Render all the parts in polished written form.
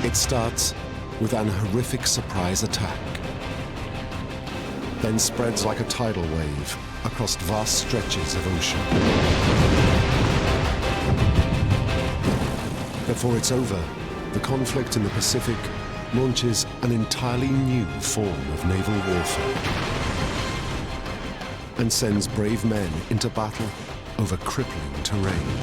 It starts with an horrific surprise attack, then spreads like a tidal wave across vast stretches of ocean. Before it's over, the conflict in the Pacific launches an entirely new form of naval warfare and sends brave men into battle over crippling terrain.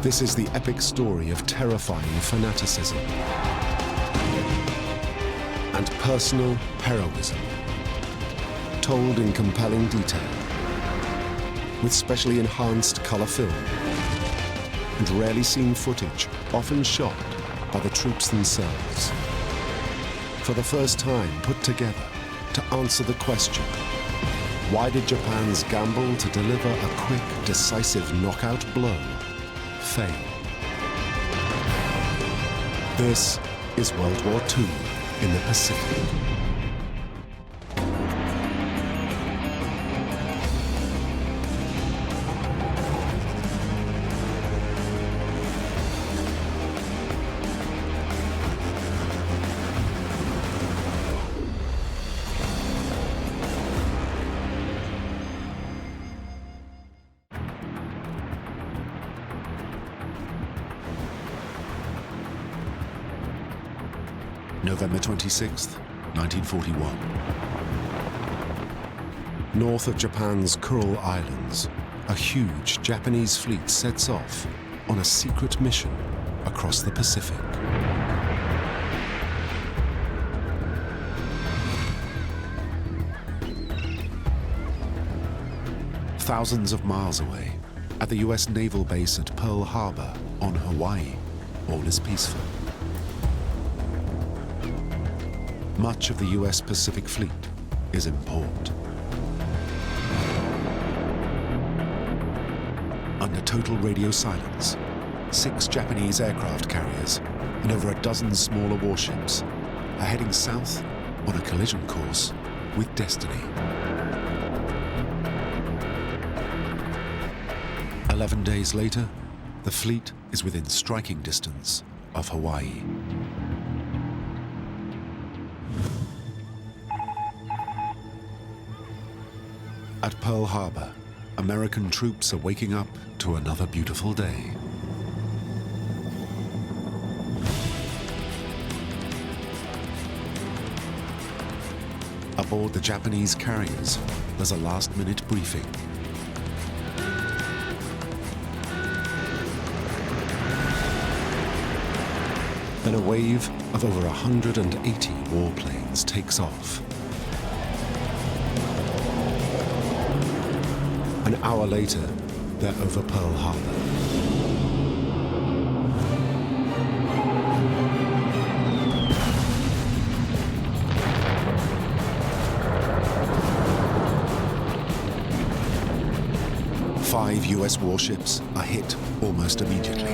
This is the epic story of terrifying fanaticism and personal heroism, told in compelling detail, with specially enhanced color film and rarely seen footage, often shot by the troops themselves. For the first time put together to answer the question, why did Japan's gamble to deliver a quick, decisive knockout blow fail? This is World War II in the Pacific. November 26th, 1941. North of Japan's Kuril Islands, a huge Japanese fleet sets off on a secret mission across the Pacific. Thousands of miles away, at the US naval base at Pearl Harbor on Hawaii, all is peaceful. Much of the US Pacific Fleet is in port. Under total radio silence, 6 Japanese aircraft carriers and over a dozen smaller warships are heading south on a collision course with destiny. 11 days later, the fleet is within striking distance of Hawaii. At Pearl Harbor, American troops are waking up to another beautiful day. Aboard the Japanese carriers, there's a last-minute briefing. Then a wave of over 180 warplanes takes off. An hour later, they're over Pearl Harbor. Five US warships are hit almost immediately.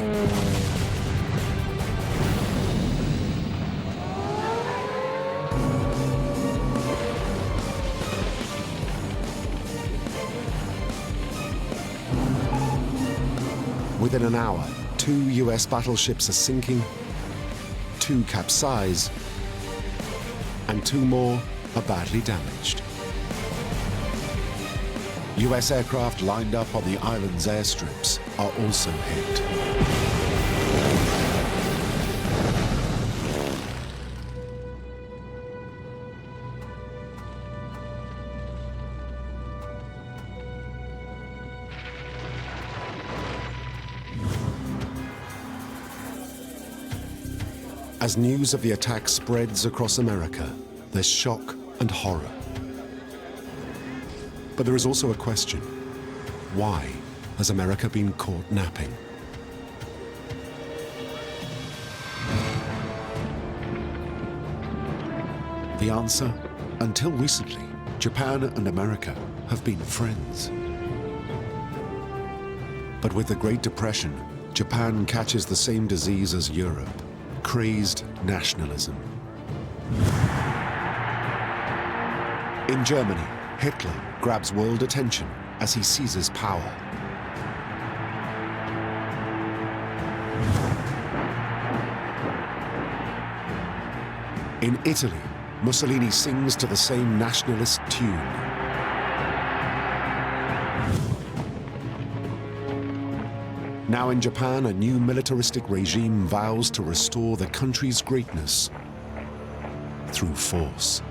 Within an hour, 2 US battleships are sinking, 2 capsize, and 2 more are badly damaged. US aircraft lined up on the island's airstrips are also hit. As news of the attack spreads across America, there's shock and horror. But there is also a question. Why has America been caught napping? The answer, until recently, Japan and America have been friends. But with the Great Depression, Japan catches the same disease as Europe. Crazed nationalism. In Germany, Hitler grabs world attention as he seizes power. In Italy, Mussolini sings to the same nationalist tune. Now in Japan, a new militaristic regime vows to restore the country's greatness through force.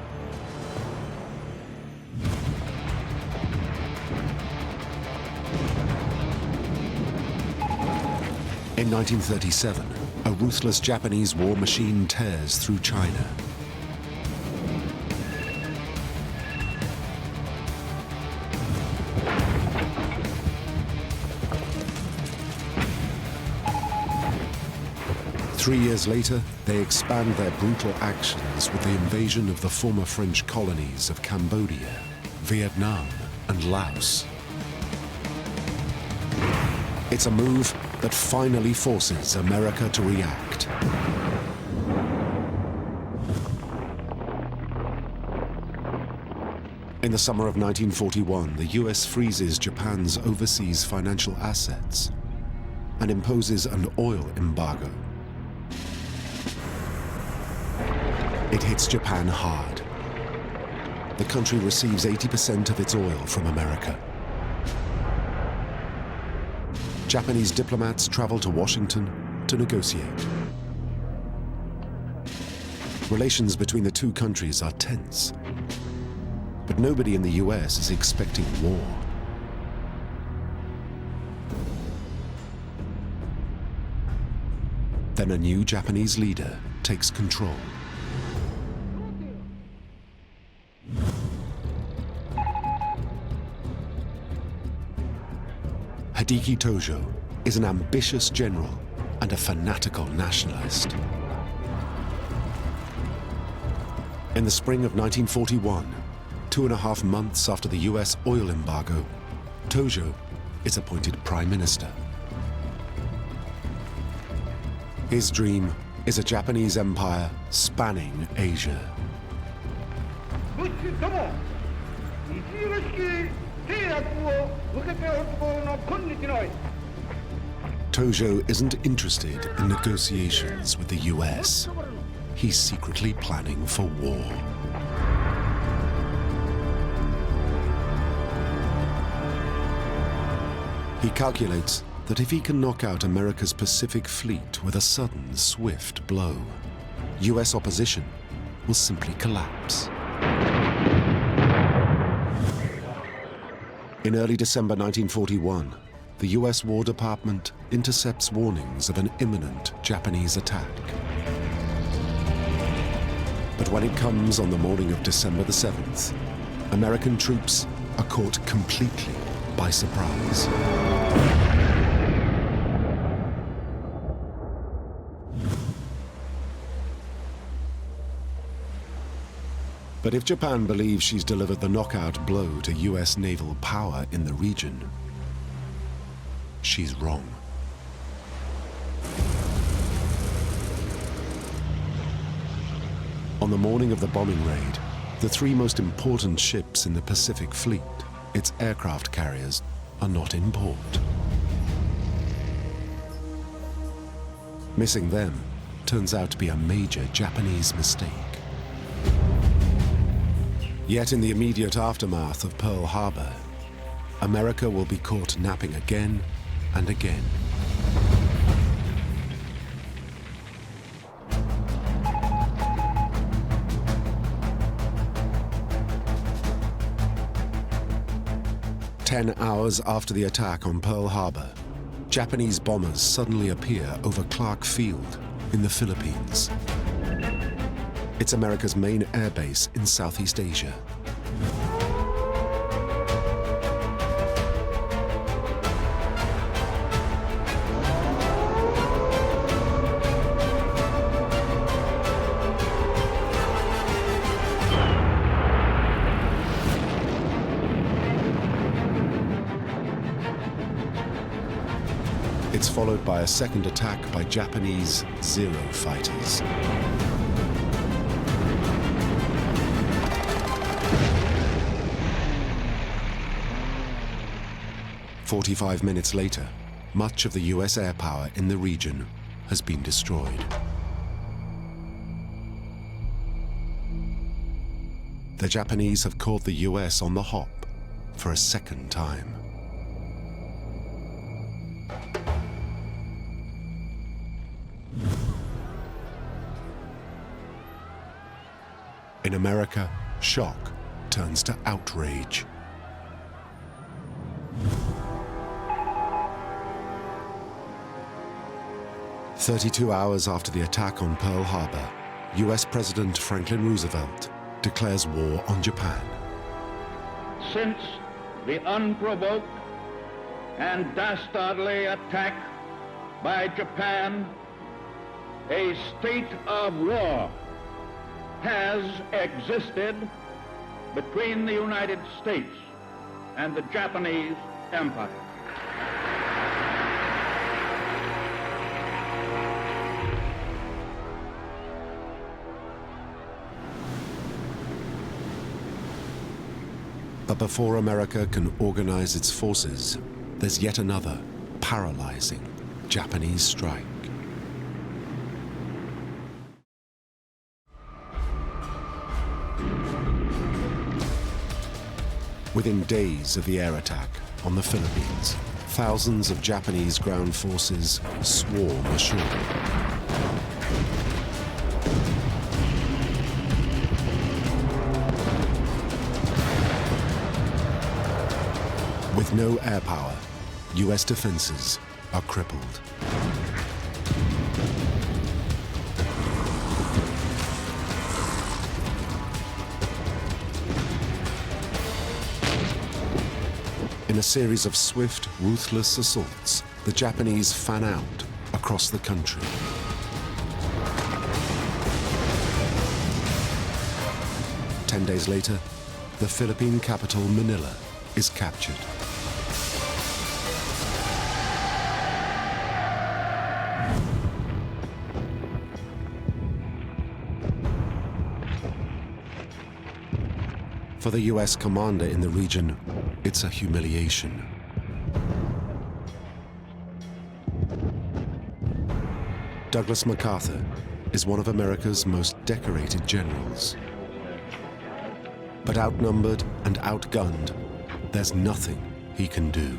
In 1937, a ruthless Japanese war machine tears through China. Three years later, they expand their brutal actions with the invasion of the former French colonies of Cambodia, Vietnam, and Laos. It's a move that finally forces America to react. In the summer of 1941, the US freezes Japan's overseas financial assets and imposes an oil embargo. It hits Japan hard. The country receives 80% of its oil from America. Japanese diplomats travel to Washington to negotiate. Relations between the two countries are tense, but nobody in the US is expecting war. Then a new Japanese leader takes control. Hideki Tojo is an ambitious general and a fanatical nationalist. In the spring of 1941, 2.5 months after the US oil embargo, Tojo is appointed prime minister. His dream is a Japanese empire spanning Asia. Tojo isn't interested in negotiations with the US. He's secretly planning for war. He calculates that if he can knock out America's Pacific Fleet with a sudden, swift blow, US opposition will simply collapse. In early December 1941, the US War Department intercepts warnings of an imminent Japanese attack. But when it comes on the morning of December the 7th, American troops are caught completely by surprise. But if Japan believes she's delivered the knockout blow to US naval power in the region, she's wrong. On the morning of the bombing raid, the three most important ships in the Pacific Fleet, its aircraft carriers, are not in port. Missing them turns out to be a major Japanese mistake. Yet in the immediate aftermath of Pearl Harbor, America will be caught napping again and again. Ten hours after the attack on Pearl Harbor, Japanese bombers suddenly appear over Clark Field in the Philippines. It's America's main airbase in Southeast Asia. It's followed by a second attack by Japanese Zero fighters. "45 minutes later, much of the US air power in the region has been destroyed. the Japanese have caught the US on the hop for a second time. In America, shock turns to outrage. "32 hours after the attack on Pearl Harbor, US President Franklin Roosevelt declares war on Japan. Since the unprovoked and dastardly attack by Japan, a state of war has existed between the United States and the Japanese Empire. But before America can organize its forces, there's yet another paralyzing Japanese strike. Within days of the air attack on the Philippines, thousands of Japanese ground forces swarm ashore. With no air power, US defenses are crippled. In a series of swift, ruthless assaults, the Japanese fan out across the country. Ten days later, the Philippine capital, Manila, is captured. For the US commander in the region, it's a humiliation. Douglas MacArthur is one of America's most decorated generals. But outnumbered and outgunned, there's nothing he can do.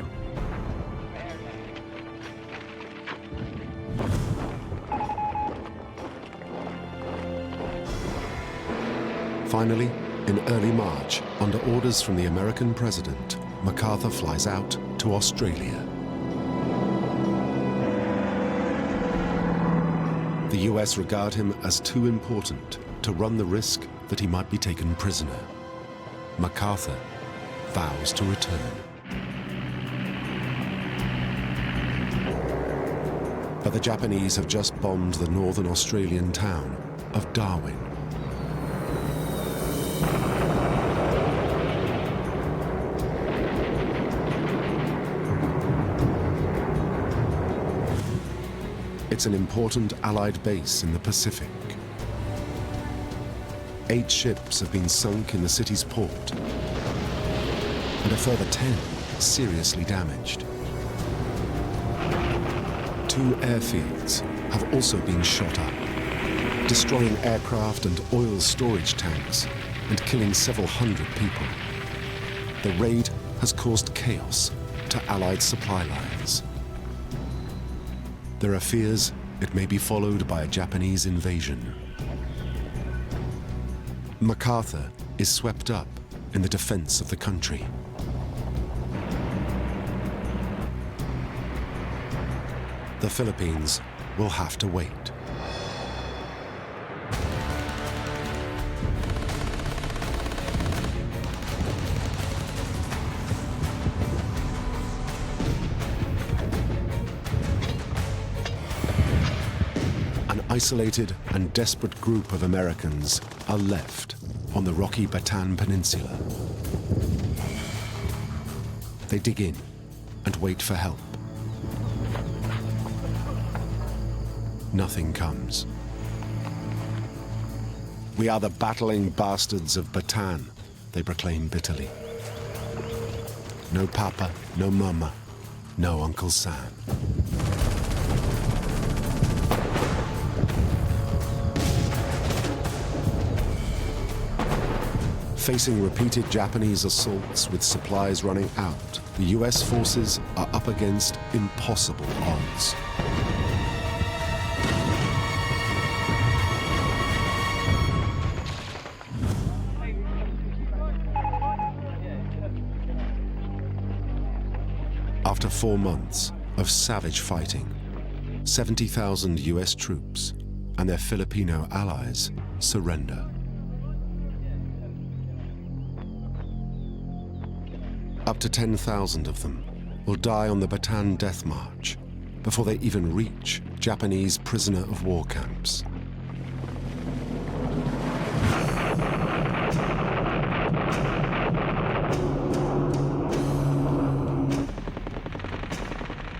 Finally, in early March, under orders from the American president, MacArthur flies out to Australia. The US regard him as too important to run the risk that he might be taken prisoner. MacArthur vows to return. But the Japanese have just bombed the northern Australian town of Darwin. It's an important Allied base in the Pacific. 8 ships have been sunk in the city's port, and a further 10 seriously damaged. 2 airfields have also been shot up, destroying aircraft and oil storage tanks and killing several hundred people. The raid has caused chaos to Allied supply lines. There are fears it may be followed by a Japanese invasion. MacArthur is swept up in the defense of the country. The Philippines will have to wait. Isolated and desperate group of Americans are left on the rocky Bataan Peninsula. They dig in and wait for help. Nothing comes. "We are the battling bastards of Bataan," they proclaim bitterly. No Papa, no Mama, no Uncle Sam. Facing repeated Japanese assaults with supplies running out, the US forces are up against impossible odds. After 4 months of savage fighting, 70,000 US troops and their Filipino allies surrender. Up to 10,000 of them will die on the Bataan Death March before they even reach Japanese prisoner of war camps.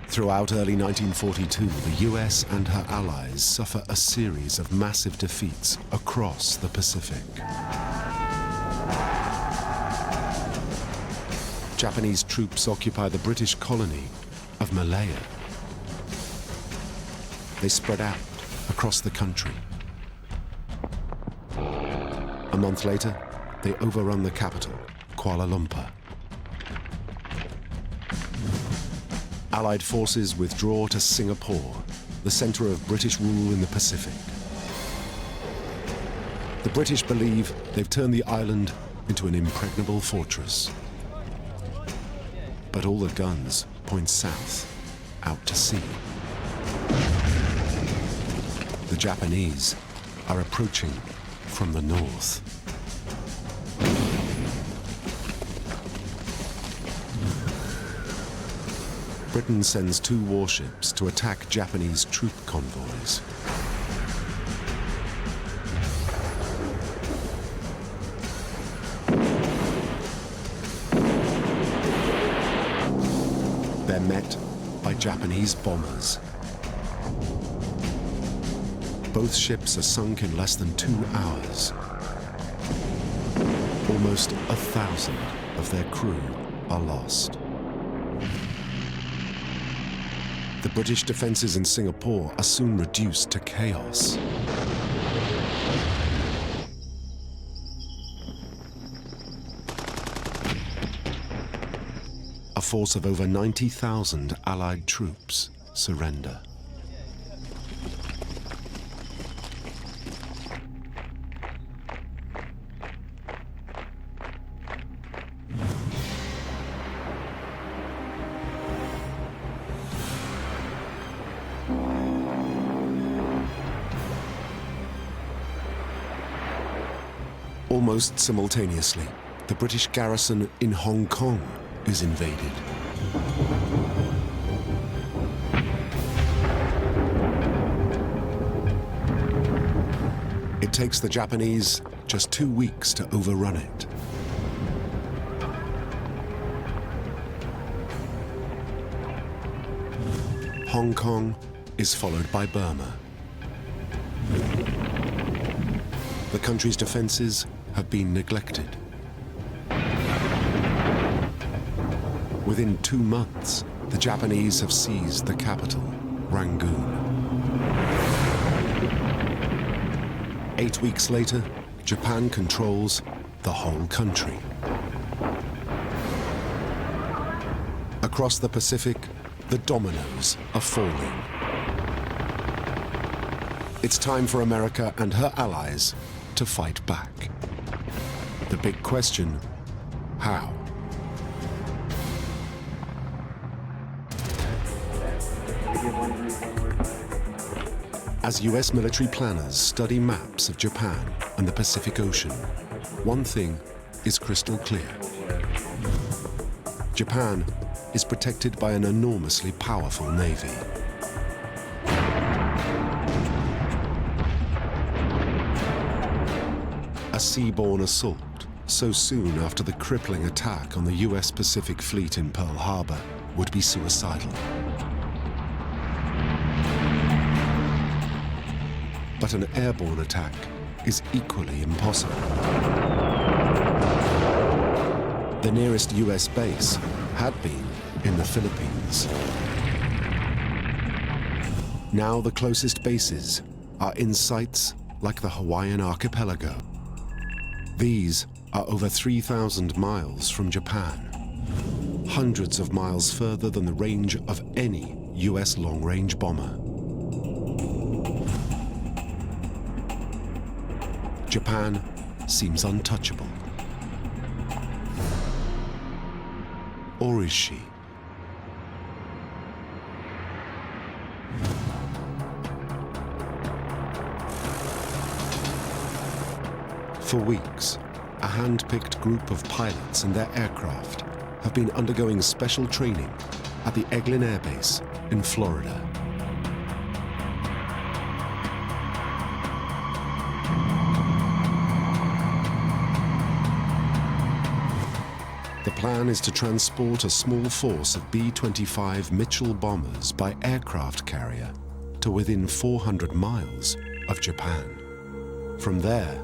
Throughout early 1942, the US and her allies suffer a series of massive defeats across the Pacific. Japanese troops occupy the British colony of Malaya. They spread out across the country. A month later, they overrun the capital, Kuala Lumpur. Allied forces withdraw to Singapore, the center of British rule in the Pacific. The British believe they've turned the island into an impregnable fortress. But all the guns point south, out to sea. The Japanese are approaching from the north. Britain sends 2 warships to attack Japanese troop convoys. They're met by Japanese bombers. Both ships are sunk in less than 2 hours. Almost 1,000 of their crew are lost. The British defenses in Singapore are soon reduced to chaos. A force of over 90,000 Allied troops surrender. Almost simultaneously, the British garrison in Hong Kong is invaded. It takes the Japanese just 2 weeks to overrun it. Hong Kong is followed by Burma. The country's defenses have been neglected. Within 2 months, the Japanese have seized the capital, Rangoon. 8 weeks later, Japan controls the whole country. Across the Pacific, the dominoes are falling. It's time for America and her allies to fight back. The big question, how? As US military planners study maps of Japan and the Pacific Ocean, one thing is crystal clear. Japan is protected by an enormously powerful navy. A seaborne assault so soon after the crippling attack on the US Pacific Fleet in Pearl Harbor would be suicidal. But an airborne attack is equally impossible. The nearest US base had been in the Philippines. Now the closest bases are in sites like the Hawaiian archipelago. These are over 3,000 miles from Japan, hundreds of miles further than the range of any US long-range bomber. Japan seems untouchable. Or is she? For weeks, a hand-picked group of pilots and their aircraft have been undergoing special training at the Eglin Air Base in Florida. The plan is to transport a small force of B-25 Mitchell bombers by aircraft carrier to within 400 miles of Japan. From there,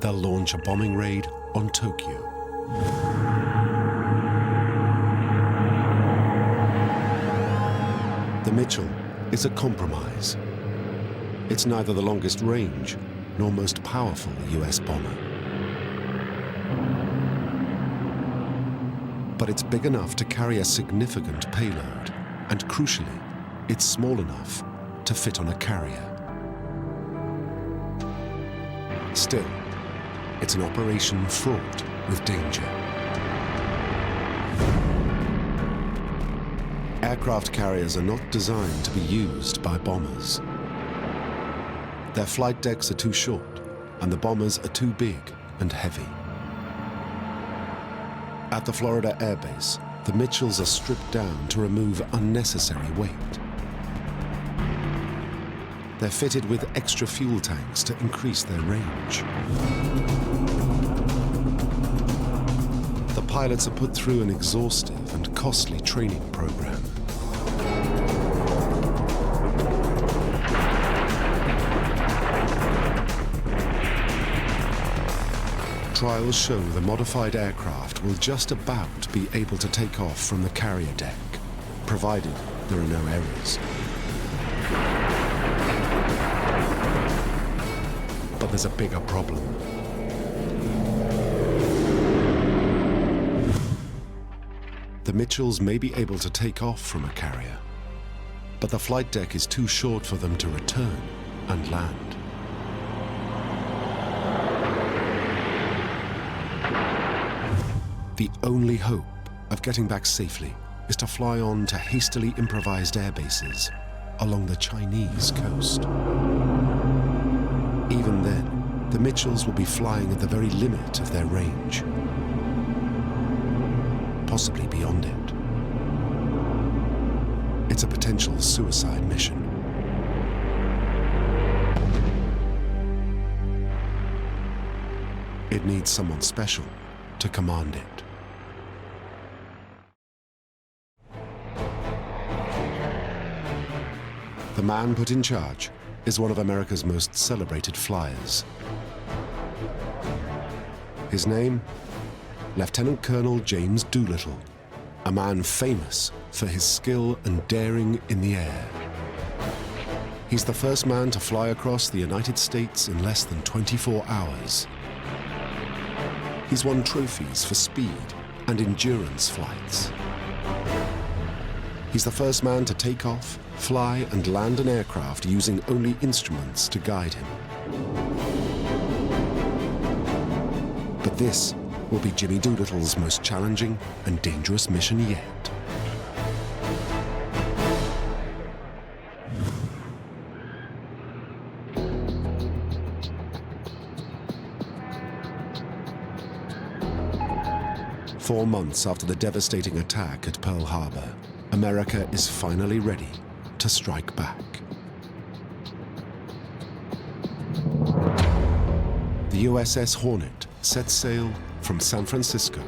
they'll launch a bombing raid on Tokyo. The Mitchell is a compromise. It's neither the longest range nor most powerful US bomber. But it's big enough to carry a significant payload, and crucially, it's small enough to fit on a carrier. Still, it's an operation fraught with danger. Aircraft carriers are not designed to be used by bombers. Their flight decks are too short, and the bombers are too big and heavy. At the Florida Air Base, the Mitchells are stripped down to remove unnecessary weight. They're fitted with extra fuel tanks to increase their range. The pilots are put through an exhaustive and costly training program. Trials show the modified aircraft will just about be able to take off from the carrier deck, provided there are no errors. But there's a bigger problem. The Mitchells may be able to take off from a carrier, but the flight deck is too short for them to return and land. The only hope of getting back safely is to fly on to hastily improvised air bases along the Chinese coast. Even then, the Mitchells will be flying at the very limit of their range, possibly beyond it. It's a potential suicide mission. It needs someone special to command it. The man put in charge is one of America's most celebrated flyers. His name? Lieutenant Colonel James Doolittle, a man famous for his skill and daring in the air. He's the first man to fly across the United States in less than 24 hours. He's won trophies for speed and endurance flights. He's the first man to take off, fly, and land an aircraft using only instruments to guide him. But this will be Jimmy Doolittle's most challenging and dangerous mission yet. Four months after the devastating attack at Pearl Harbor, America is finally ready to strike back. The USS Hornet sets sail from San Francisco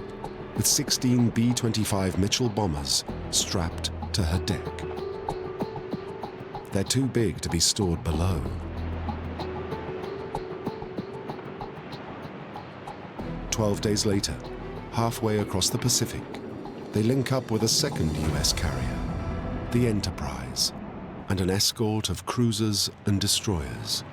with 16 B-25 Mitchell bombers strapped to her deck. They're too big to be stored below. "12 days later, halfway across the Pacific, they link up with a second US carrier, the Enterprise, and an escort of cruisers and destroyers.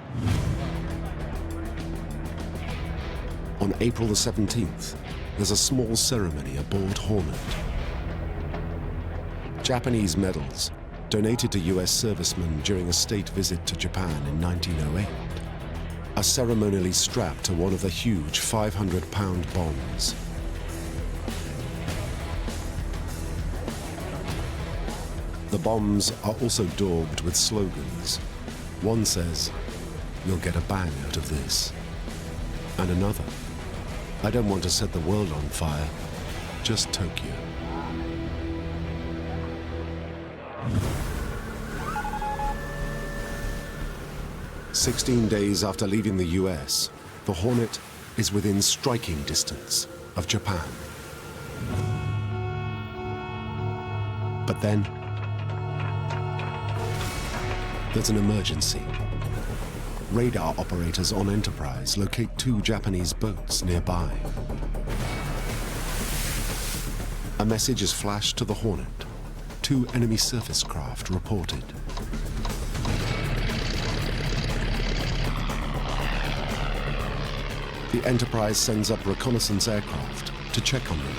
On On April the 17th, there's a small ceremony aboard Hornet. Japanese medals, donated to US servicemen during a state visit to Japan in 1908, are ceremonially strapped to one of the huge 500-pound bombs. The bombs are also daubed with slogans. One says, "You'll get a bang out of this." And another, "I don't want to set the world on fire, just Tokyo." "16 days after leaving the US, the Hornet is within striking distance of Japan. But then, there's an emergency. Radar operators on Enterprise locate 2 Japanese boats nearby. A message is flashed to the Hornet. 2 enemy surface craft reported. The Enterprise sends up reconnaissance aircraft to check on them.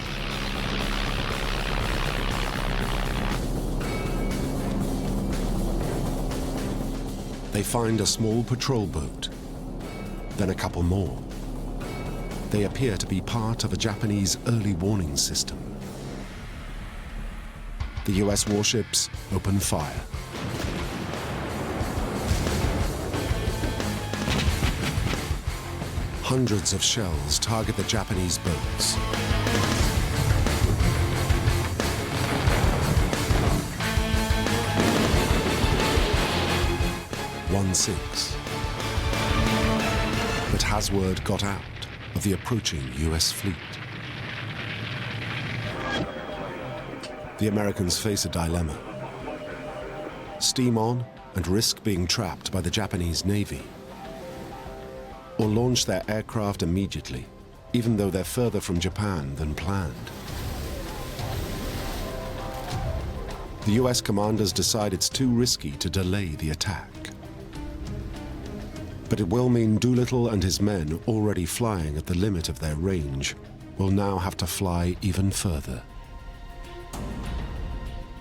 They find a small patrol boat, then a couple more. They appear to be part of a Japanese early warning system. The US warships open fire. Hundreds of shells target the Japanese boats. One sinks. But has word got out of the approaching US fleet? The Americans face a dilemma. Steam on and risk being trapped by the Japanese Navy, or launch their aircraft immediately, even though they're further from Japan than planned. The US commanders decide it's too risky to delay the attack. But it will mean Doolittle and his men, already flying at the limit of their range, will now have to fly even further.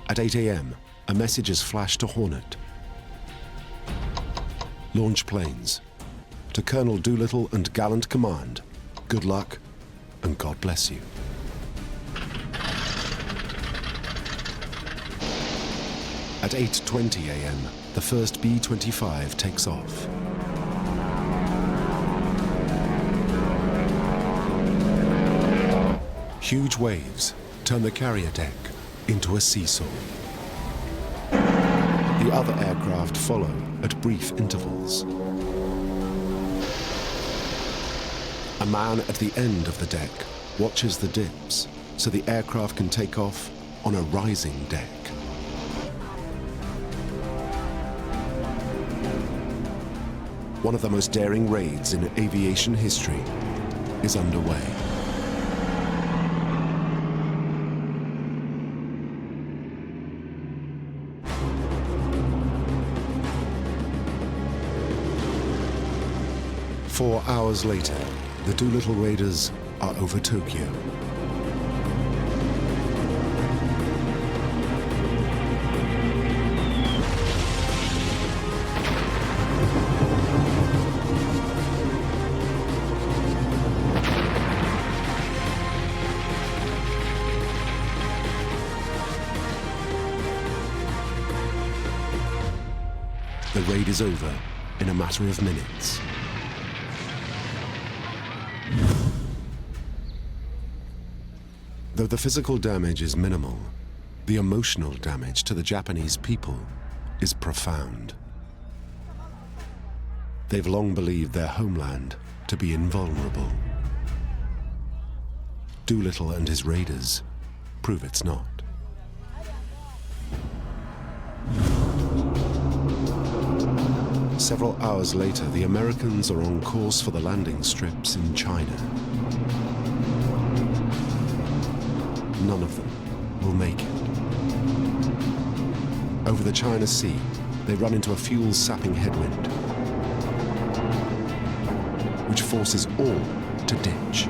At 8 a.m., a message is flashed to Hornet. Launch planes. To Colonel Doolittle and gallant command, good luck and God bless you. At 8:20 a.m., the first B-25 takes off. Huge waves turn the carrier deck into a seesaw. The other aircraft follow at brief intervals. A man at the end of the deck watches the dips so the aircraft can take off on a rising deck. One of the most daring raids in aviation history is underway. Four hours later, the Doolittle Raiders are over Tokyo. The raid is over in a matter of minutes. Though the physical damage is minimal, the emotional damage to the Japanese people is profound. They've long believed their homeland to be invulnerable. Doolittle and his raiders prove it's not. Several hours later, the Americans are on course for the landing strips in China. None of them will make it. Over the China Sea, they run into a fuel-sapping headwind, which forces all to ditch.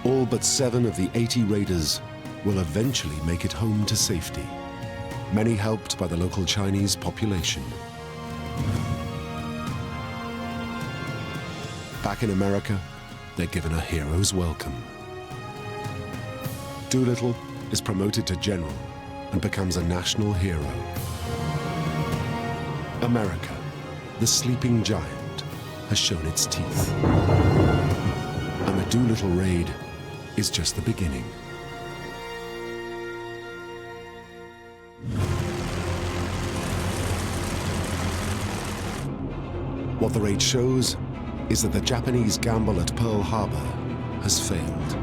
All but 7 of the 80 raiders will eventually make it home to safety, many helped by the local Chinese population. Back in America, they're given a hero's welcome. Doolittle is promoted to general and becomes a national hero. America, the sleeping giant, has shown its teeth. And the Doolittle raid is just the beginning. What the raid shows is that the Japanese gamble at Pearl Harbor has failed.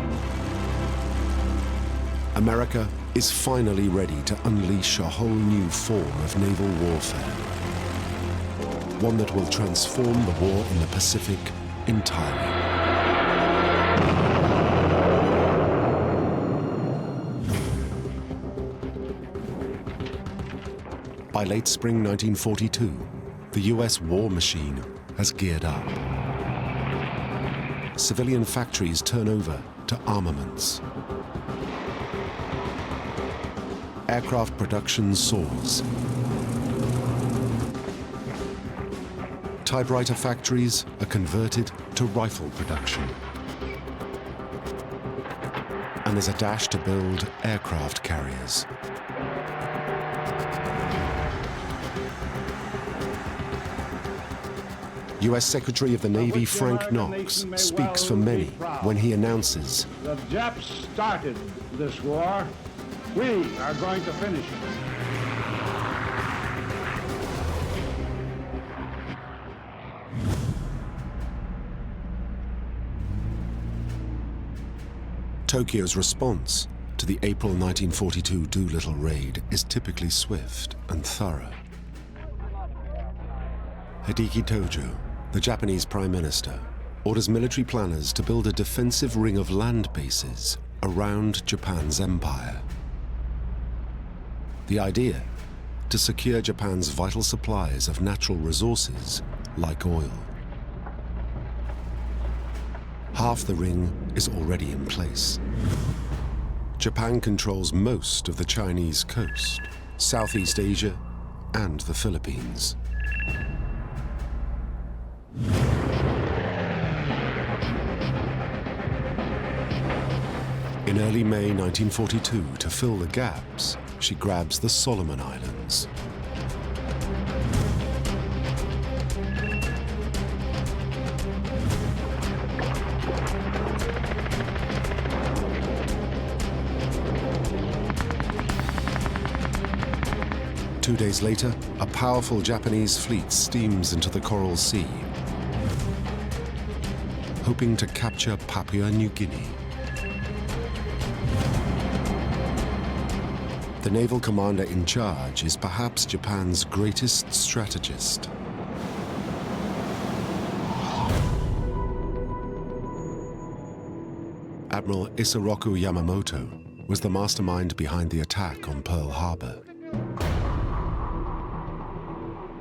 America is finally ready to unleash a whole new form of naval warfare. One that will transform the war in the Pacific entirely. By late spring 1942, the US war machine has geared up. Civilian factories turn over to armaments. Aircraft production soars. Typewriter factories are converted to rifle production. And there's a dash to build aircraft carriers. US Secretary of the Navy Frank Knox speaks for many when he announces, "The Japs started this war. We are going to finish it." Tokyo's response to the April 1942 Doolittle raid is typically swift and thorough. Hideki Tojo, the Japanese Prime Minister, orders military planners to build a defensive ring of land bases around Japan's empire. The idea? To secure Japan's vital supplies of natural resources like oil. Half the ring is already in place. Japan controls most of the Chinese coast, Southeast Asia, and the Philippines. In early May 1942, to fill the gaps, she grabs the Solomon Islands. Two days later, a powerful Japanese fleet steams into the Coral Sea, hoping to capture Papua New Guinea. The naval commander in charge is perhaps Japan's greatest strategist. Admiral Isoroku Yamamoto was the mastermind behind the attack on Pearl Harbor.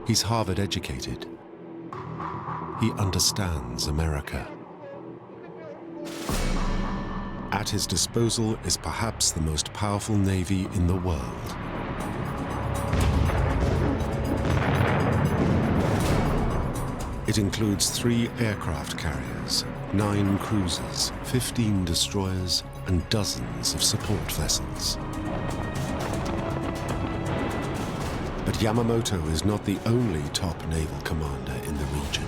He's Harvard-educated. He understands America. At his disposal is perhaps the most powerful navy in the world. It includes 3 aircraft carriers, 9 cruisers, 15 destroyers, and dozens of support vessels. But Yamamoto is not the only top naval commander in the region.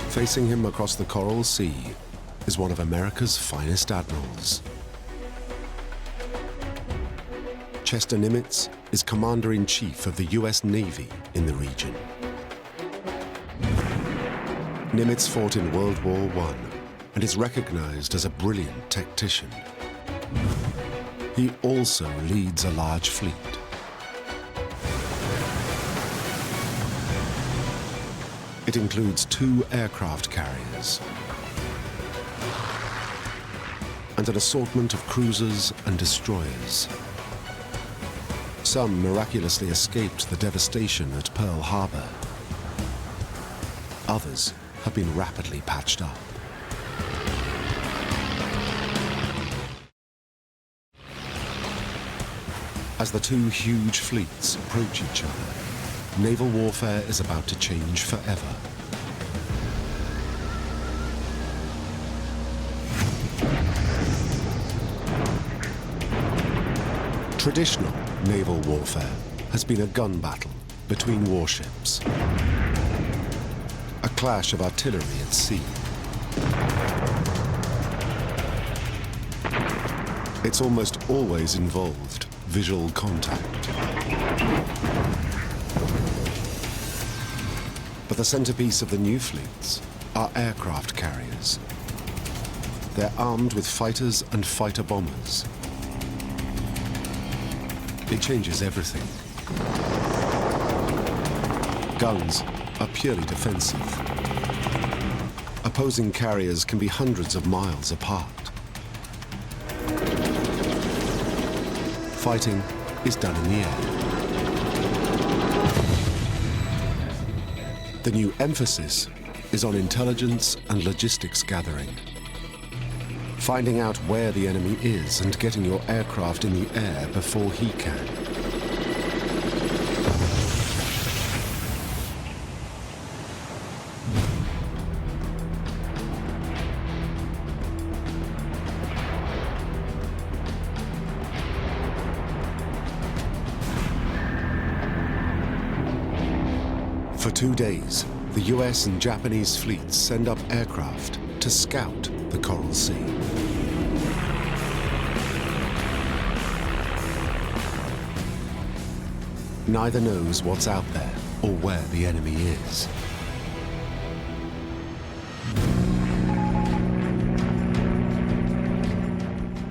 Facing him across the Coral Sea is one of America's finest admirals. Chester Nimitz is Commander-in-Chief of the US Navy in the region. Nimitz fought in World War I and is recognized as a brilliant tactician. He also leads a large fleet. It includes 2 aircraft carriers and an assortment of cruisers and destroyers. Some miraculously escaped the devastation at Pearl Harbor. Others have been rapidly patched up. As the 2 huge fleets approach each other, naval warfare is about to change forever. Traditional naval warfare has been a gun battle between warships, a clash of artillery at sea. It's almost always involved visual contact. But the centerpiece of the new fleets are aircraft carriers. They're armed with fighters and fighter bombers. It changes everything. Guns are purely defensive. Opposing carriers can be hundreds of miles apart. Fighting is done in the air. The new emphasis is on intelligence and logistics gathering. Finding out where the enemy is and getting your aircraft in the air before he can. For 2 days, the US and Japanese fleets send up aircraft to scout the Coral Sea. Neither knows what's out there or where the enemy is.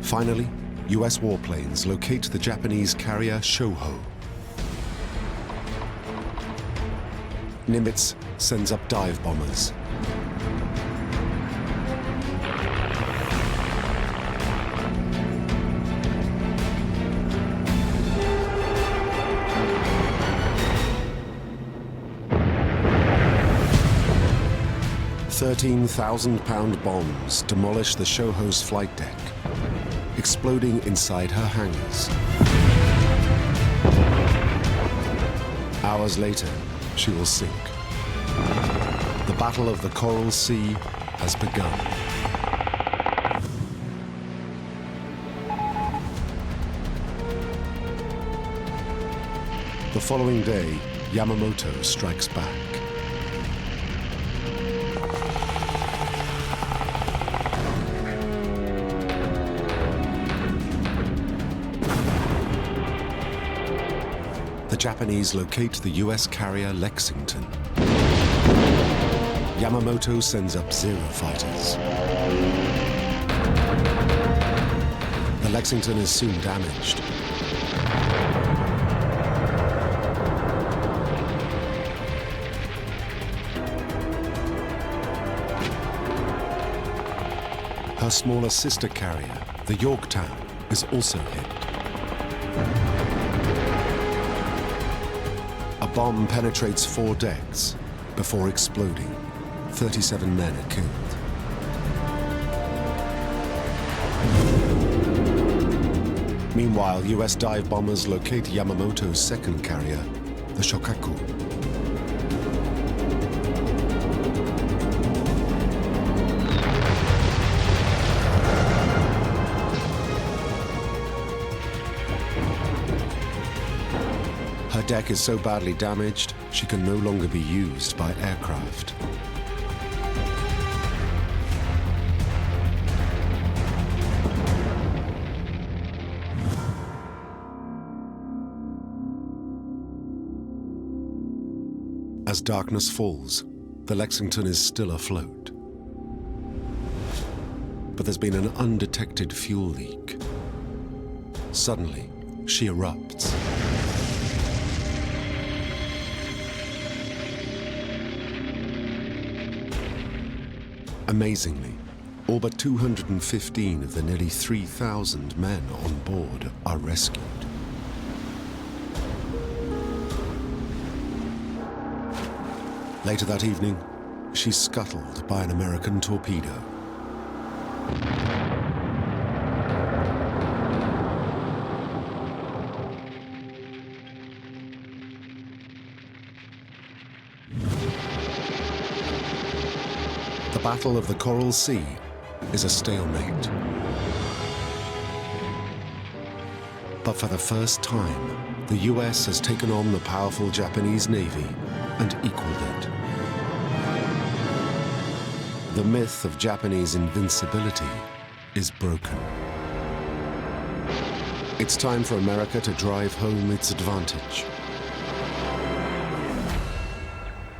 Finally, US warplanes locate the Japanese carrier Shoho. Nimitz sends up dive bombers. £13,000 bombs demolish the Shoho's flight deck, exploding inside her hangars. Hours later, she will sink. The Battle of the Coral Sea has begun. The following day, Yamamoto strikes back. The Japanese locate the US carrier Lexington. Yamamoto sends up 0 fighters. The Lexington is soon damaged. Her smaller sister carrier, the Yorktown, is also hit. A bomb penetrates 4 decks before exploding. 37 men are killed. Meanwhile, US dive bombers locate Yamamoto's second carrier, the Shokaku. Her deck is so badly damaged, she can no longer be used by aircraft. As darkness falls, the Lexington is still afloat. But there's been an undetected fuel leak. Suddenly, she erupts. Amazingly, all but 215 of the nearly 3,000 men on board are rescued. Later that evening, she's scuttled by an American torpedo. The Battle of the Coral Sea is a stalemate. But for the first time, the US has taken on the powerful Japanese Navy and equaled it. The myth of Japanese invincibility is broken. It's time for America to drive home its advantage.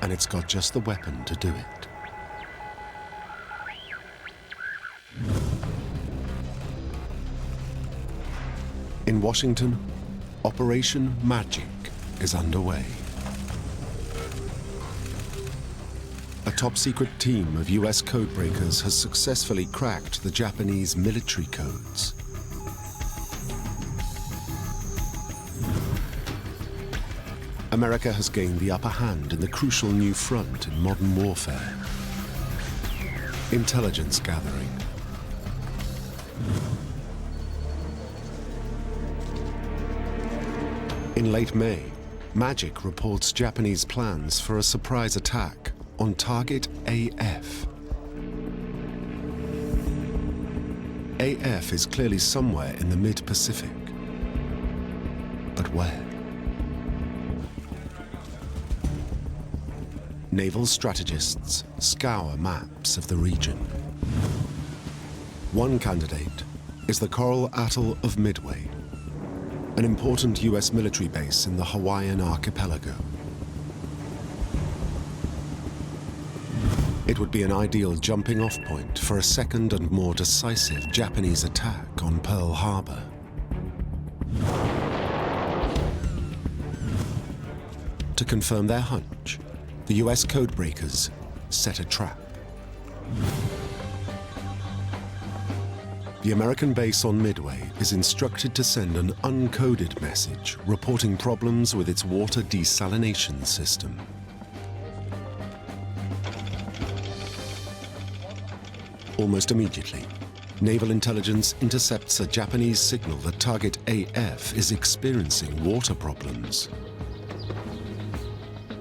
And it's got just the weapon to do it. In Washington, Operation Magic is underway. A top-secret team of US codebreakers has successfully cracked the Japanese military codes. America has gained the upper hand in the crucial new front in modern warfare: intelligence gathering. In late May, Magic reports Japanese plans for a surprise attack on target AF. AF is clearly somewhere in the mid-Pacific. But where? Naval strategists scour maps of the region. One candidate is the coral atoll of Midway, an important US military base in the Hawaiian archipelago. It would be an ideal jumping-off point for a second and more decisive Japanese attack on Pearl Harbor. To confirm their hunch, the US codebreakers set a trap. The American base on Midway is instructed to send an uncoded message reporting problems with its water desalination system. Almost immediately, naval intelligence intercepts a Japanese signal that target AF is experiencing water problems.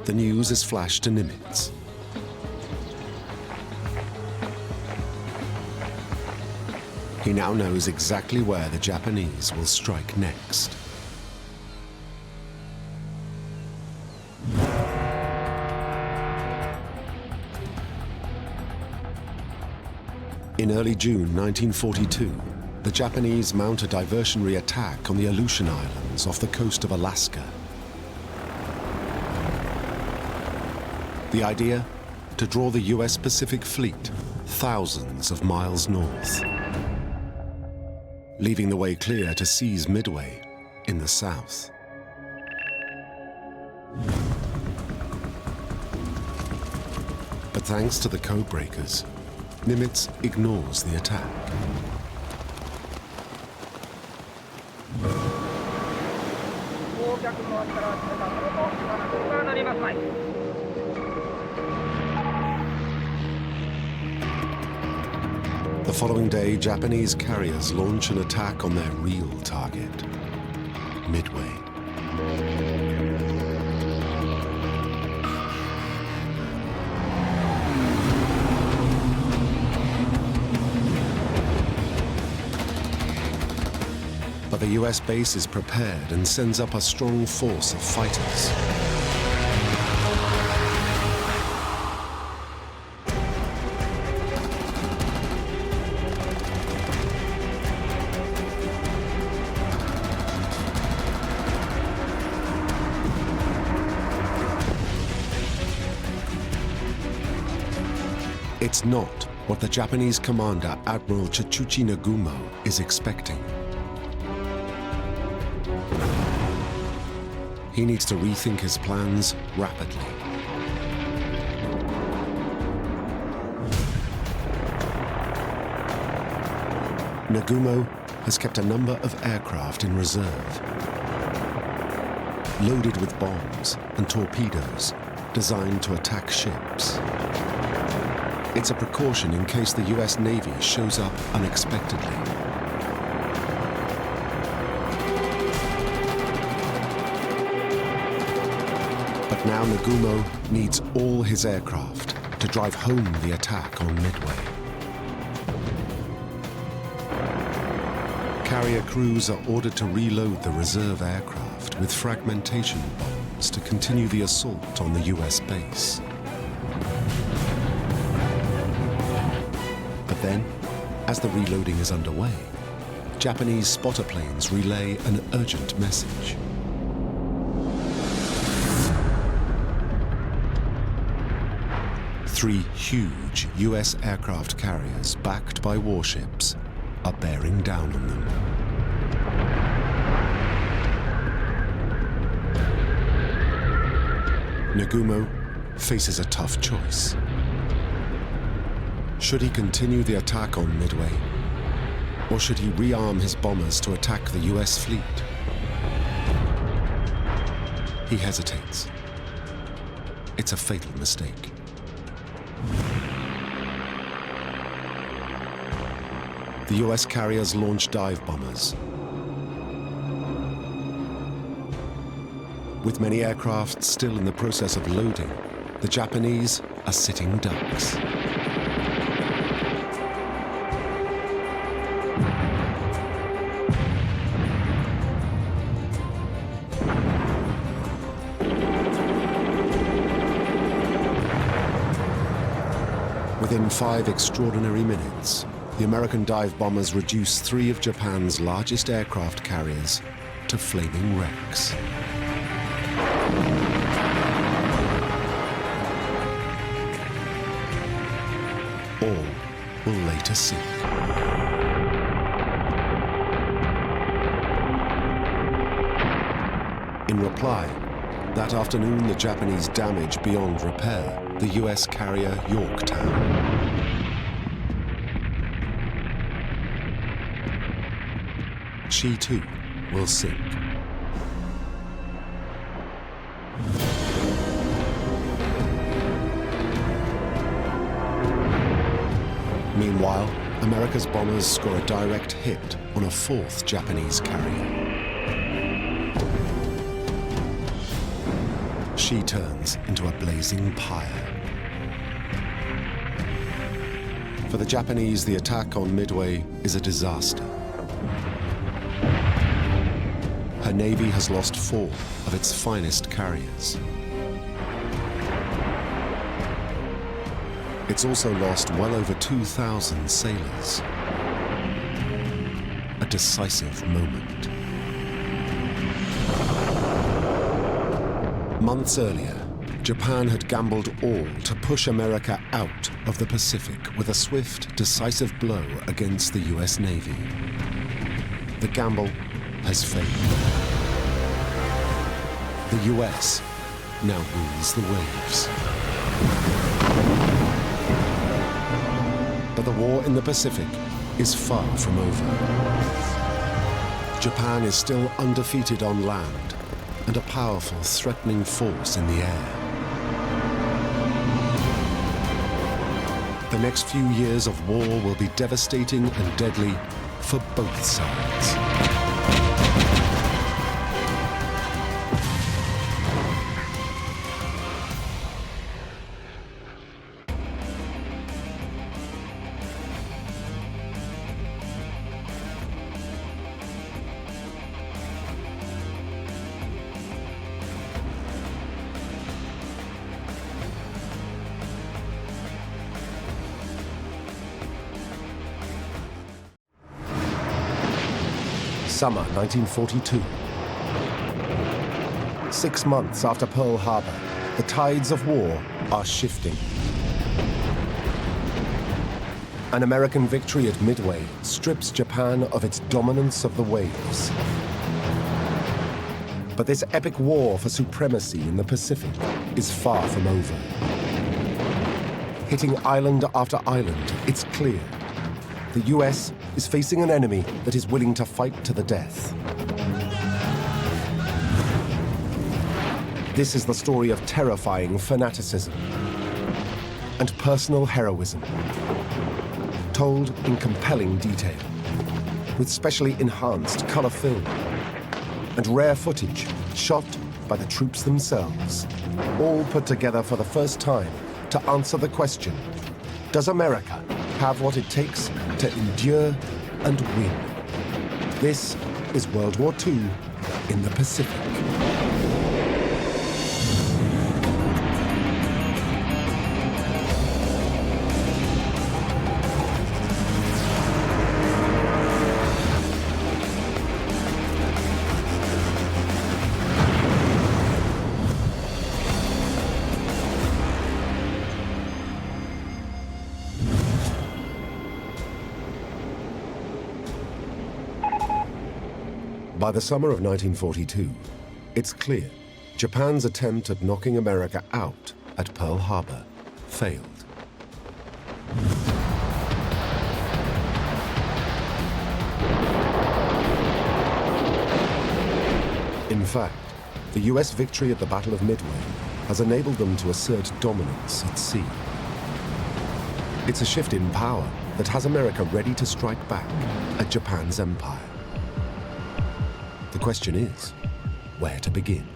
The news is flashed to Nimitz. He now knows exactly where the Japanese will strike next. In early June 1942, the Japanese mount a diversionary attack on the Aleutian Islands off the coast of Alaska. The idea? To draw the US Pacific Fleet thousands of miles north, leaving the way clear to seize Midway in the south. But thanks to the codebreakers, Nimitz ignores the attack. The following day, Japanese carriers launch an attack on their real target, Midway. But the US base is prepared and sends up a strong force of fighters. It's not what the Japanese commander, Admiral Chichuchi Nagumo, is expecting. He needs to rethink his plans rapidly. Nagumo has kept a number of aircraft in reserve, loaded with bombs and torpedoes designed to attack ships. It's a precaution in case the US Navy shows up unexpectedly. But now Nagumo needs all his aircraft to drive home the attack on Midway. Carrier crews are ordered to reload the reserve aircraft with fragmentation bombs to continue the assault on the US base. But then, as the reloading is underway, Japanese spotter planes relay an urgent message. Three huge US aircraft carriers backed by warships are bearing down on them. Nagumo faces a tough choice. Should he continue the attack on Midway, or should he rearm his bombers to attack the US fleet? He hesitates. It's a fatal mistake. The US carriers launch dive bombers. With many aircraft still in the process of loading, the Japanese are sitting ducks. Within 5 extraordinary minutes, the American dive bombers reduce 3 of Japan's largest aircraft carriers to flaming wrecks. All will later sink. In reply, that afternoon the Japanese damage beyond repair the US carrier Yorktown. She too will sink. Meanwhile, America's bombers score a direct hit on a 4th Japanese carrier. She turns into a blazing pyre. For the Japanese, the attack on Midway is a disaster. Her navy has lost 4 of its finest carriers. It's also lost well over 2,000 sailors. A decisive moment. Months earlier, Japan had gambled all to push America out of the Pacific with a swift, decisive blow against the US Navy. The gamble has failed. The US now rules the waves. But the war in the Pacific is far from over. Japan is still undefeated on land and a powerful, threatening force in the air. The next few years of war will be devastating and deadly for both sides. Summer 1942. 6 months after Pearl Harbor, the tides of war are shifting. An American victory at Midway strips Japan of its dominance of the waves. But this epic war for supremacy in the Pacific is far from over. Hitting island after island, it's clear the US is facing an enemy that is willing to fight to the death. This is the story of terrifying fanaticism and personal heroism, told in compelling detail, with specially enhanced color film and rare footage shot by the troops themselves, all put together for the first time to answer the question, does America have what it takes to endure and win? This is World War II in the Pacific. By the summer of 1942, it's clear Japan's attempt at knocking America out at Pearl Harbor failed. In fact, the US victory at the Battle of Midway has enabled them to assert dominance at sea. It's a shift in power that has America ready to strike back at Japan's empire. The question is, where to begin?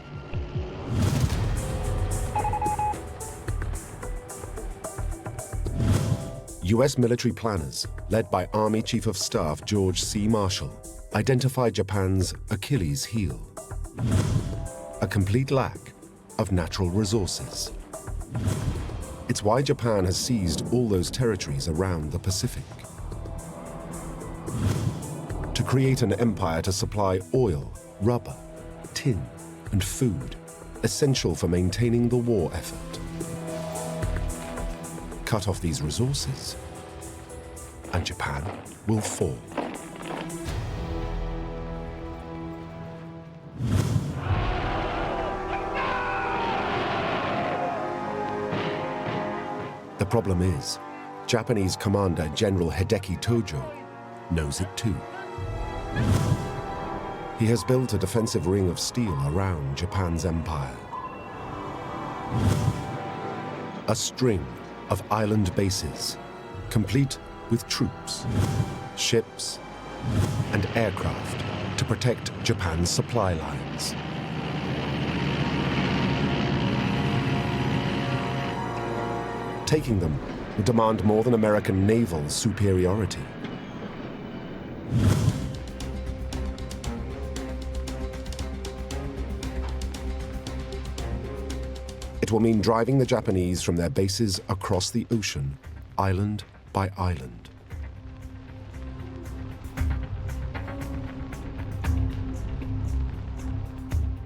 US military planners, led by Army Chief of Staff George C. Marshall, identified Japan's Achilles heel: a complete lack of natural resources. It's why Japan has seized all those territories around the Pacific. To create an empire to supply oil, rubber, tin, and food, essential for maintaining the war effort. Cut off these resources, and Japan will fall. The problem is, Japanese Commander General Hideki Tojo knows it too. He has built a defensive ring of steel around Japan's empire. A string of island bases, complete with troops, ships, and aircraft to protect Japan's supply lines. Taking them would demand more than American naval superiority. It will mean driving the Japanese from their bases across the ocean, island by island.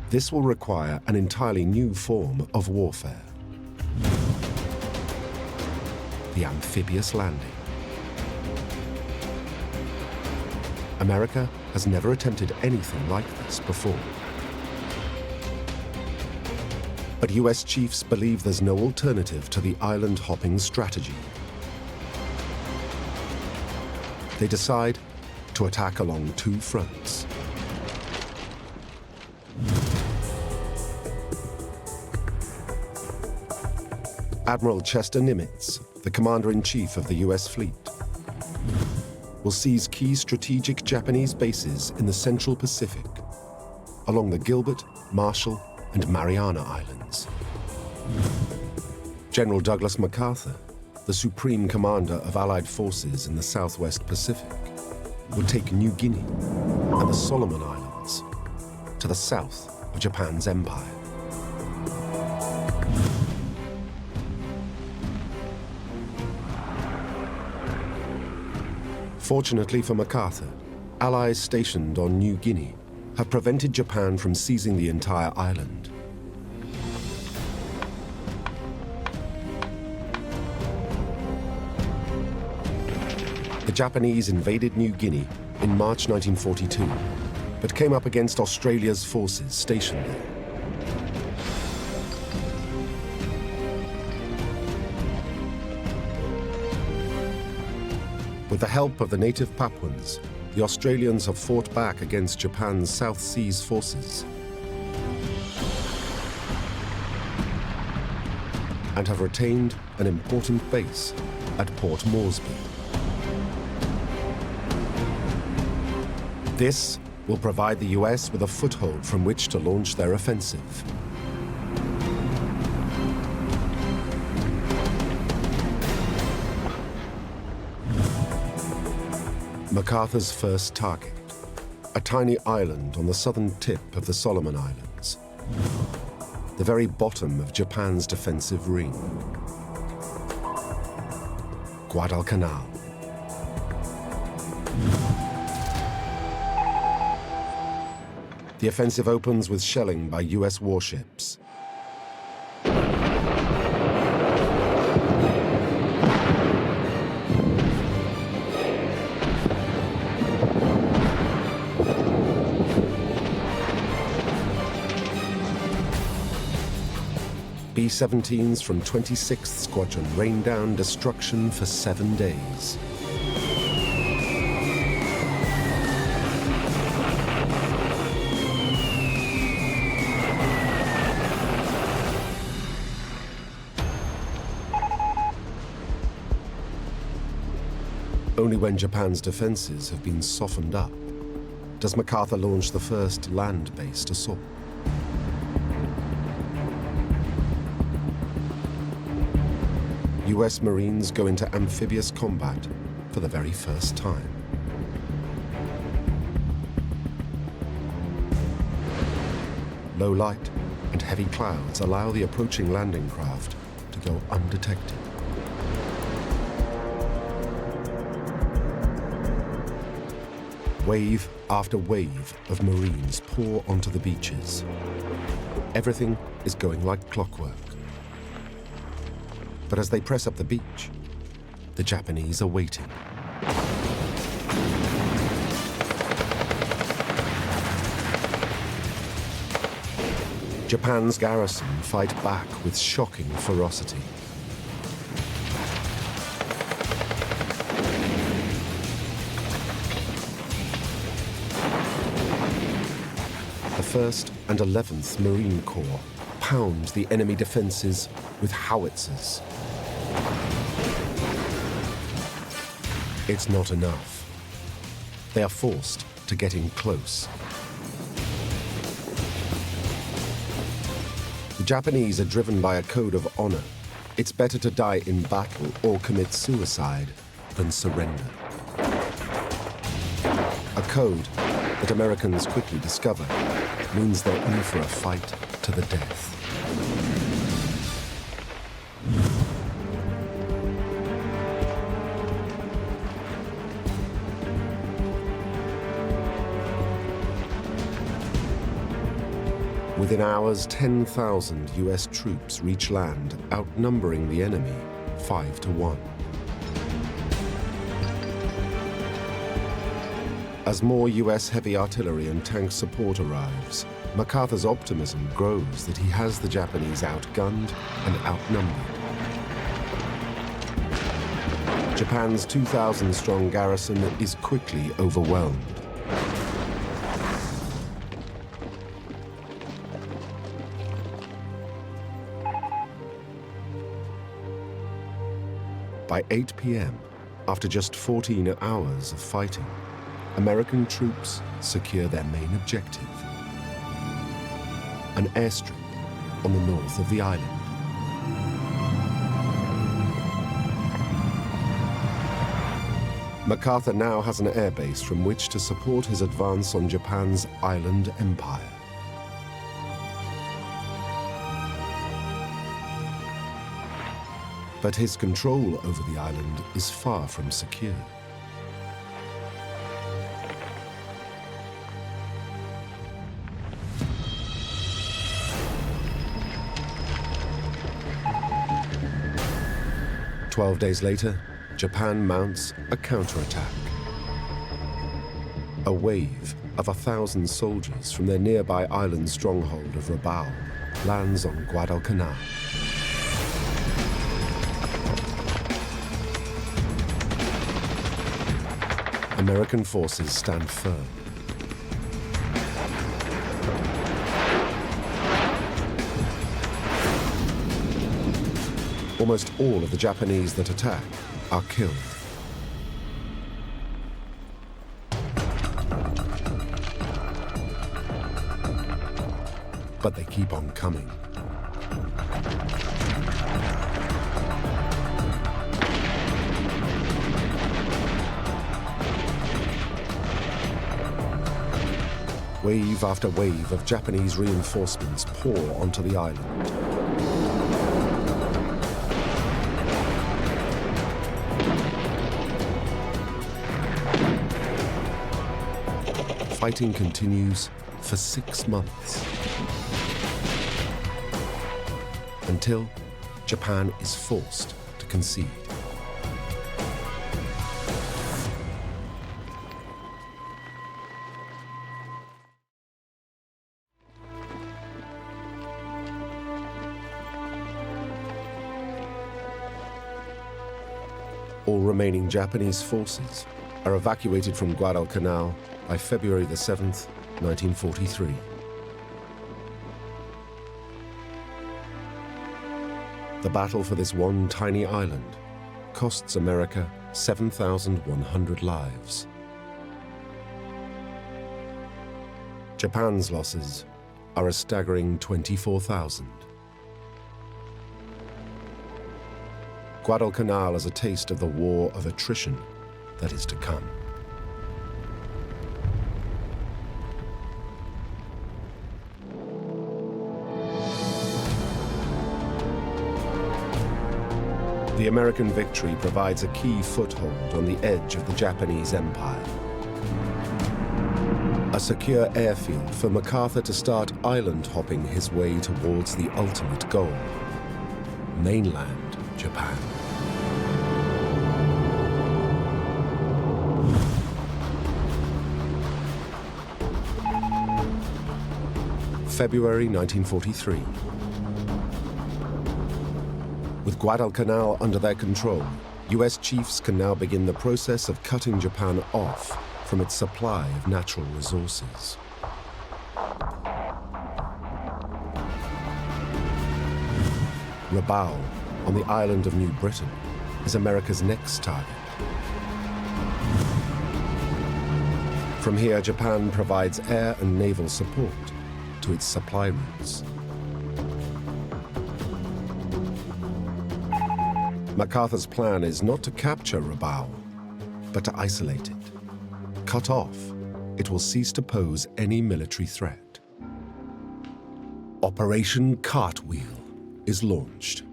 This will require an entirely new form of warfare: the amphibious landing. America has never attempted anything like this before. But US chiefs believe there's no alternative to the island-hopping strategy. They decide to attack along two fronts. Admiral Chester Nimitz, the commander-in-chief of the US fleet, will seize key strategic Japanese bases in the Central Pacific, along the Gilbert, Marshall, and Mariana Islands. General Douglas MacArthur, the supreme commander of Allied forces in the Southwest Pacific, would take New Guinea and the Solomon Islands to the south of Japan's empire. Fortunately for MacArthur, Allies stationed on New Guinea have prevented Japan from seizing the entire island. The Japanese invaded New Guinea in March 1942, but came up against Australia's forces stationed there. With the help of the native Papuans, the Australians have fought back against Japan's South Seas forces and have retained an important base at Port Moresby. This will provide the US with a foothold from which to launch their offensive. MacArthur's first target, a tiny island on the southern tip of the Solomon Islands, the very bottom of Japan's defensive ring, Guadalcanal. The offensive opens with shelling by US warships. B-17s from 26th Squadron rained down destruction for 7 days. Only when Japan's defenses have been softened up does MacArthur launch the first land-based assault. US Marines go into amphibious combat for the very first time. Low light and heavy clouds allow the approaching landing craft to go undetected. Wave after wave of Marines pour onto the beaches. Everything is going like clockwork. But as they press up the beach, the Japanese are waiting. Japan's garrison fight back with shocking ferocity. The 1st and 11th Marine Corps pound the enemy defenses with howitzers. It's not enough. They are forced to get in close. The Japanese are driven by a code of honor. It's better to die in battle or commit suicide than surrender. A code that Americans quickly discover means they're in for a fight to the death. Within hours, 10,000 US troops reach land, outnumbering the enemy 5-1. As more US heavy artillery and tank support arrives, MacArthur's optimism grows that he has the Japanese outgunned and outnumbered. Japan's 2,000-strong garrison is quickly overwhelmed. By 8 p.m., after just 14 hours of fighting, American troops secure their main objective, an airstrip on the north of the island. MacArthur now has an airbase from which to support his advance on Japan's island empire. But his control over the island is far from secure. "12 days later, Japan mounts a counterattack. A wave of 1,000 soldiers from their nearby island stronghold of Rabaul lands on Guadalcanal. American forces stand firm. Almost all of the Japanese that attack are killed. But they keep on coming. Wave after wave of Japanese reinforcements pour onto the island. Fighting continues for 6 months, until Japan is forced to concede. All remaining Japanese forces are evacuated from Guadalcanal by February the 7th, 1943. The battle for this one tiny island costs America 7,100 lives. Japan's losses are a staggering 24,000. Guadalcanal is a taste of the war of attrition that is to come. The American victory provides a key foothold on the edge of the Japanese Empire. A secure airfield for MacArthur to start island hopping his way towards the ultimate goal, mainland Japan. February 1943. With Guadalcanal under their control, US chiefs can now begin the process of cutting Japan off from its supply of natural resources. Rabaul, on the island of New Britain, is America's next target. From here, Japan provides air and naval support to its supply routes. MacArthur's plan is not to capture Rabaul, but to isolate it. Cut off, it will cease to pose any military threat. Operation Cartwheel is launched.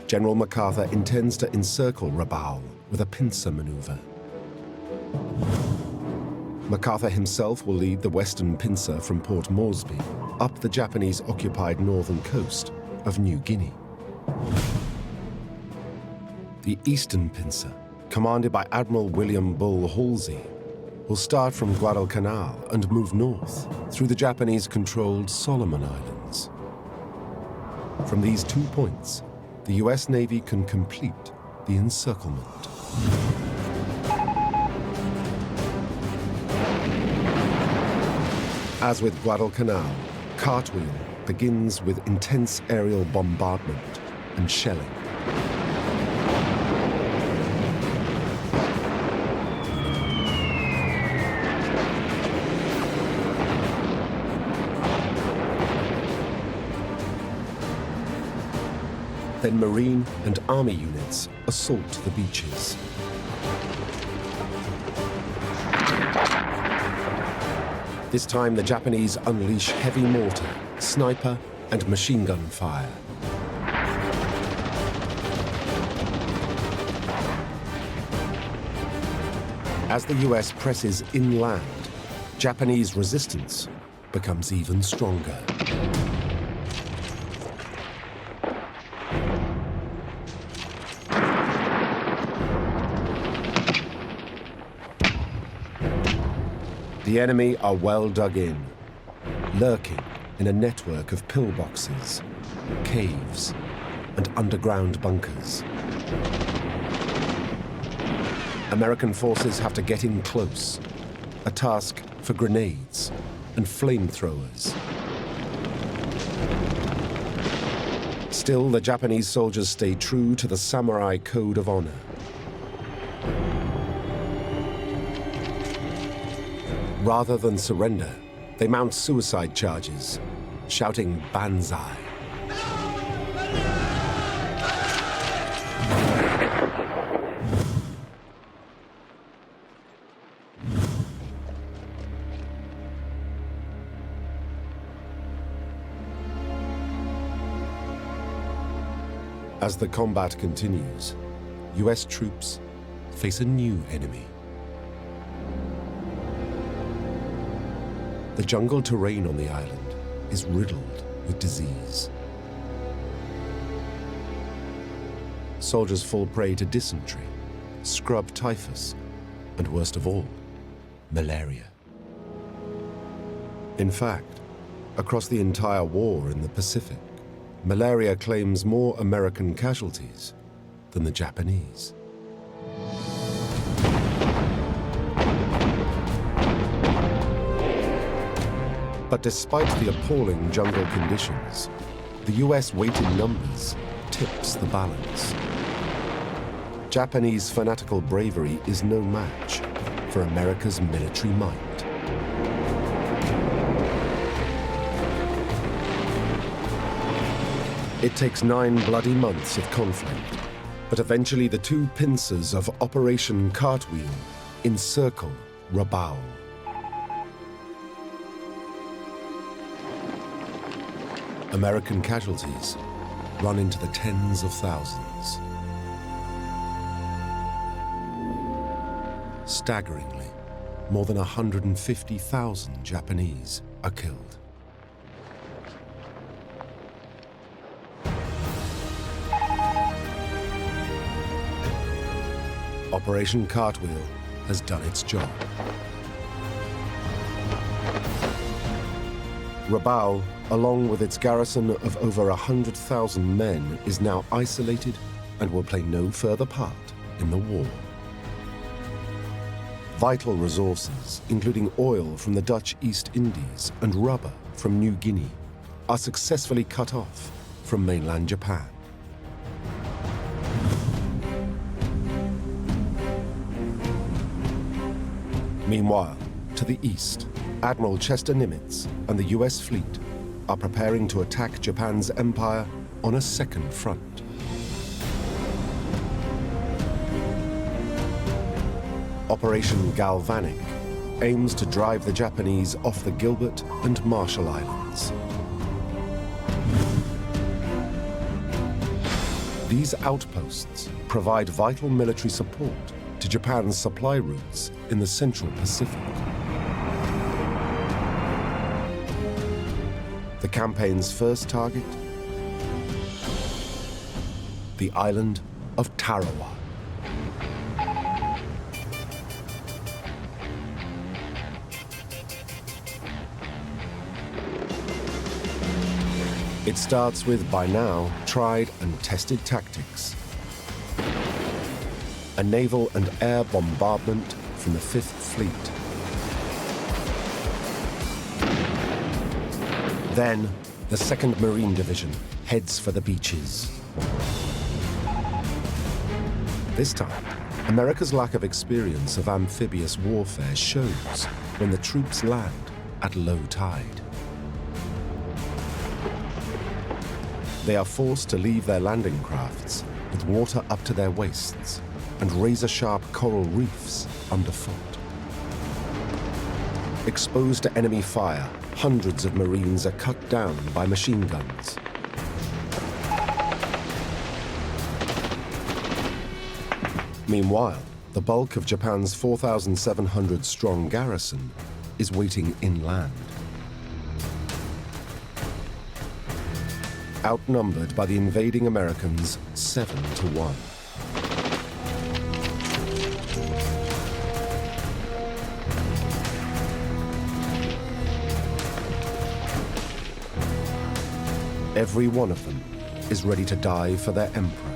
General MacArthur intends to encircle Rabaul with a pincer maneuver. MacArthur himself will lead the western pincer from Port Moresby up the Japanese-occupied northern coast of New Guinea. The eastern pincer, commanded by Admiral William Bull Halsey, will start from Guadalcanal and move north through the Japanese-controlled Solomon Islands. From these 2 points, the US Navy can complete the encirclement. As with Guadalcanal, Cartwheel begins with intense aerial bombardment and shelling. Then Marine and Army units assault the beaches. This time, the Japanese unleash heavy mortar, sniper, and machine gun fire. As the US presses inland, Japanese resistance becomes even stronger. The enemy are well dug in, lurking in a network of pillboxes, caves, and underground bunkers. American forces have to get in close, a task for grenades and flamethrowers. Still, the Japanese soldiers stay true to the samurai code of honor. Rather than surrender, they mount suicide charges, shouting "Banzai." As the combat continues, US troops face a new enemy. The jungle terrain on the island is riddled with disease. Soldiers fall prey to dysentery, scrub typhus, and worst of all, malaria. In fact, across the entire war in the Pacific, malaria claims more American casualties than the Japanese. But despite the appalling jungle conditions, the US weight in numbers tips the balance. Japanese fanatical bravery is no match for America's military might. It takes 9 bloody months of conflict, but eventually the two pincers of Operation Cartwheel encircle Rabaul. American casualties run into the tens of thousands. Staggeringly, more than 150,000 Japanese are killed. Operation Cartwheel has done its job. Rabaul, along with its garrison of over 100,000 men, is now isolated and will play no further part in the war. Vital resources, including oil from the Dutch East Indies and rubber from New Guinea, are successfully cut off from mainland Japan. Meanwhile, to the east, Admiral Chester Nimitz and the US fleet are preparing to attack Japan's empire on a second front. Operation Galvanic aims to drive the Japanese off the Gilbert and Marshall Islands. These outposts provide vital military support to Japan's supply routes in the Central Pacific. The campaign's first target? The island of Tarawa. It starts with, by now, tried and tested tactics. A naval and air bombardment from the 5th Fleet. Then, the 2nd Marine Division heads for the beaches. This time, America's lack of experience of amphibious warfare shows when the troops land at low tide. They are forced to leave their landing crafts with water up to their waists and razor-sharp coral reefs underfoot. Exposed to enemy fire, hundreds of Marines are cut down by machine guns. Meanwhile, the bulk of Japan's 4,700-strong garrison is waiting inland. Outnumbered by the invading Americans 7-1. Every one of them is ready to die for their emperor.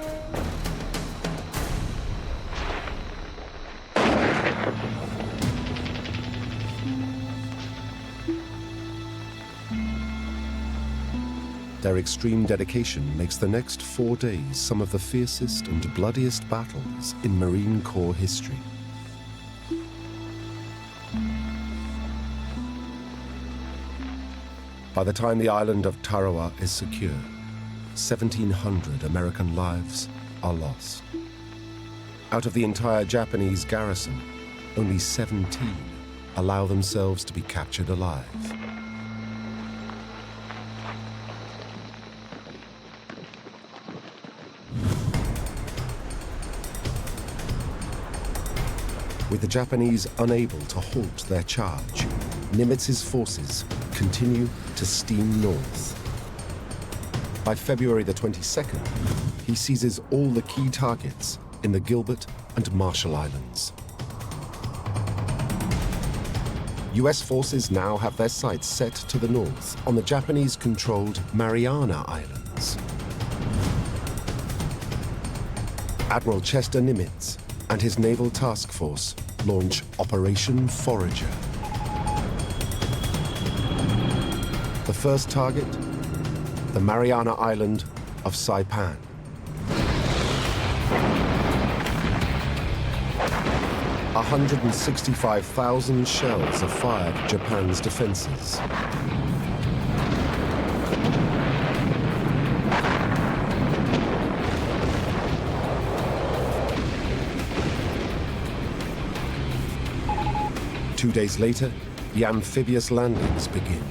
Their extreme dedication makes the next 4 days some of the fiercest and bloodiest battles in Marine Corps history. By the time the island of Tarawa is secure, 1,700 American lives are lost. Out of the entire Japanese garrison, only 17 allow themselves to be captured alive. With the Japanese unable to halt their charge, Nimitz's forces continue to steam north. By February the 22nd, he seizes all the key targets in the Gilbert and Marshall Islands. US forces now have their sights set to the north on the Japanese-controlled Mariana Islands. Admiral Chester Nimitz and his naval task force launch Operation Forager. The first target, the Mariana Island of Saipan. A 165,000 shells have fired Japan's defenses. Two days later, the amphibious landings begin.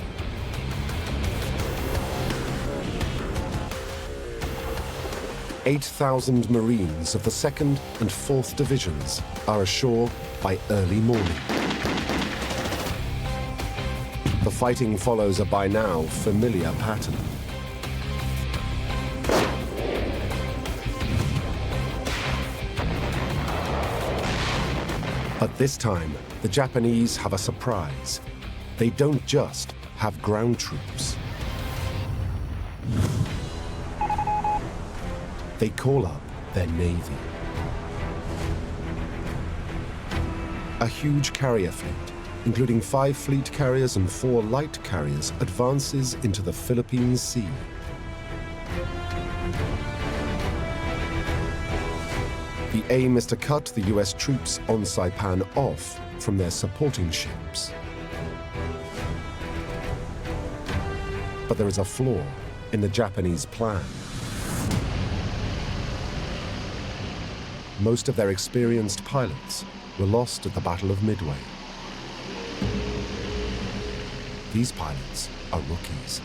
"8,000 Marines of the 2nd and 4th Divisions are ashore by early morning. The fighting follows a by now familiar pattern. But this time, the Japanese have a surprise. They don't just have ground troops. They call up their navy. A huge carrier fleet, including 5 fleet carriers and 4 light carriers, advances into the Philippine Sea. The aim is to cut the US troops on Saipan off from their supporting ships. But there is a flaw in the Japanese plan. Most of their experienced pilots were lost at the Battle of Midway. These pilots are rookies.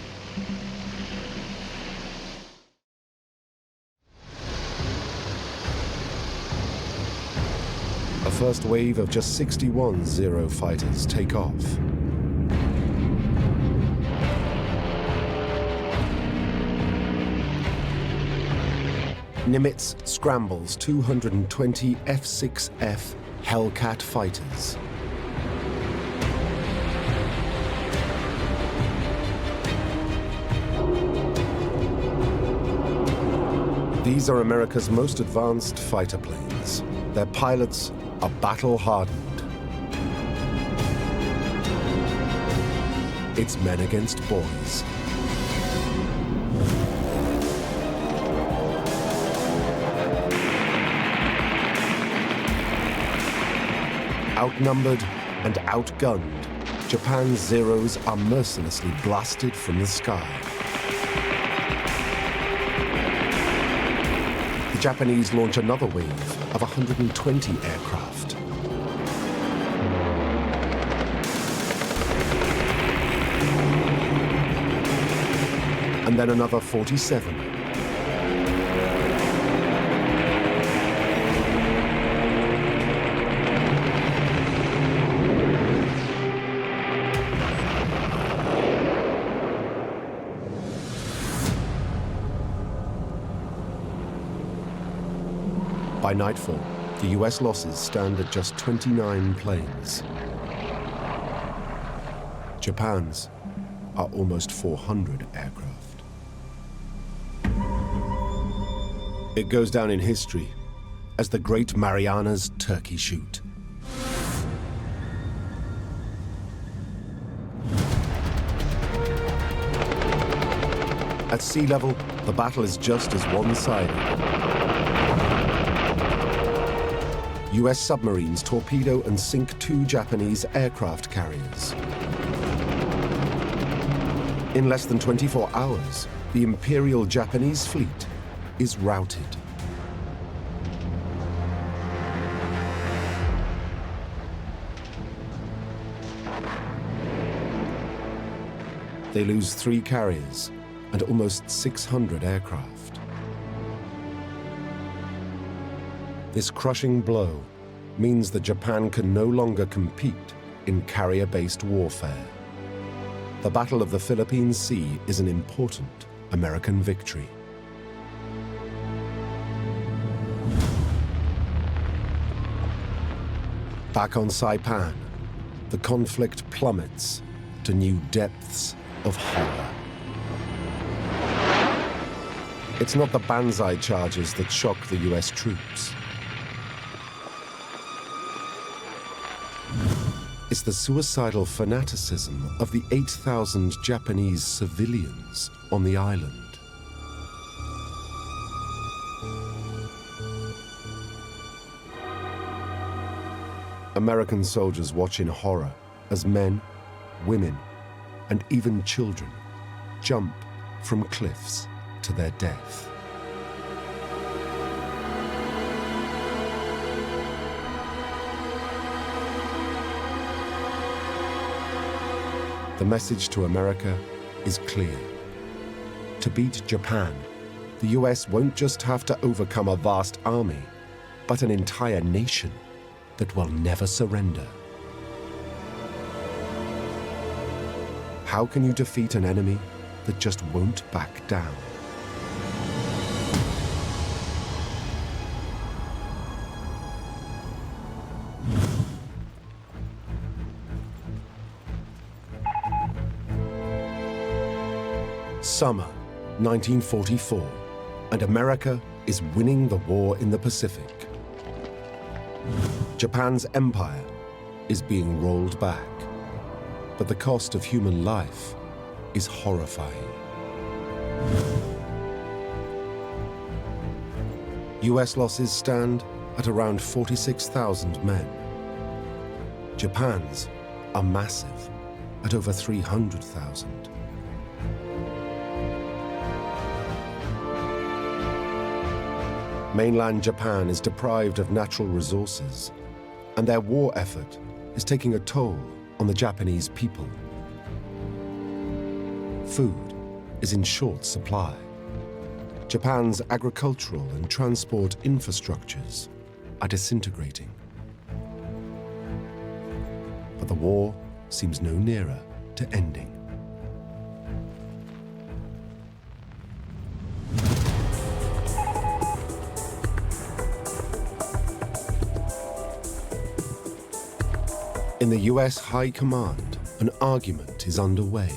A first wave of just 61 Zero fighters take off. Nimitz scrambles 220 F-6F Hellcat fighters. These are America's most advanced fighter planes. Their pilots are battle-hardened. It's men against boys. Outnumbered and outgunned, Japan's Zeros are mercilessly blasted from the sky. The Japanese launch another wave of 120 aircraft. And then another 47. By nightfall, the US losses stand at just 29 planes. Japan's are almost 400 aircraft. It goes down in history as the Great Marianas Turkey Shoot. At sea level, the battle is just as one-sided. US submarines torpedo and sink 2 Japanese aircraft carriers. In less than 24 hours, the Imperial Japanese fleet is routed. They lose 3 carriers and almost 600 aircraft. This crushing blow means that Japan can no longer compete in carrier-based warfare. The Battle of the Philippine Sea is an important American victory. Back on Saipan, the conflict plummets to new depths of horror. It's not the banzai charges that shock the US troops. It's the suicidal fanaticism of the 8,000 Japanese civilians on the island. American soldiers watch in horror as men, women, and even children jump from cliffs to their death. The message to America is clear. To beat Japan, the US won't just have to overcome a vast army, but an entire nation that will never surrender. How can you defeat an enemy that just won't back down? Summer 1944, and America is winning the war in the Pacific. Japan's empire is being rolled back, but the cost of human life is horrifying. US losses stand at around 46,000 men. Japan's are massive, at over 300,000. Mainland Japan is deprived of natural resources, and their war effort is taking a toll on the Japanese people. Food is in short supply. Japan's agricultural and transport infrastructures are disintegrating. But the war seems no nearer to ending. In the US High Command, an argument is underway.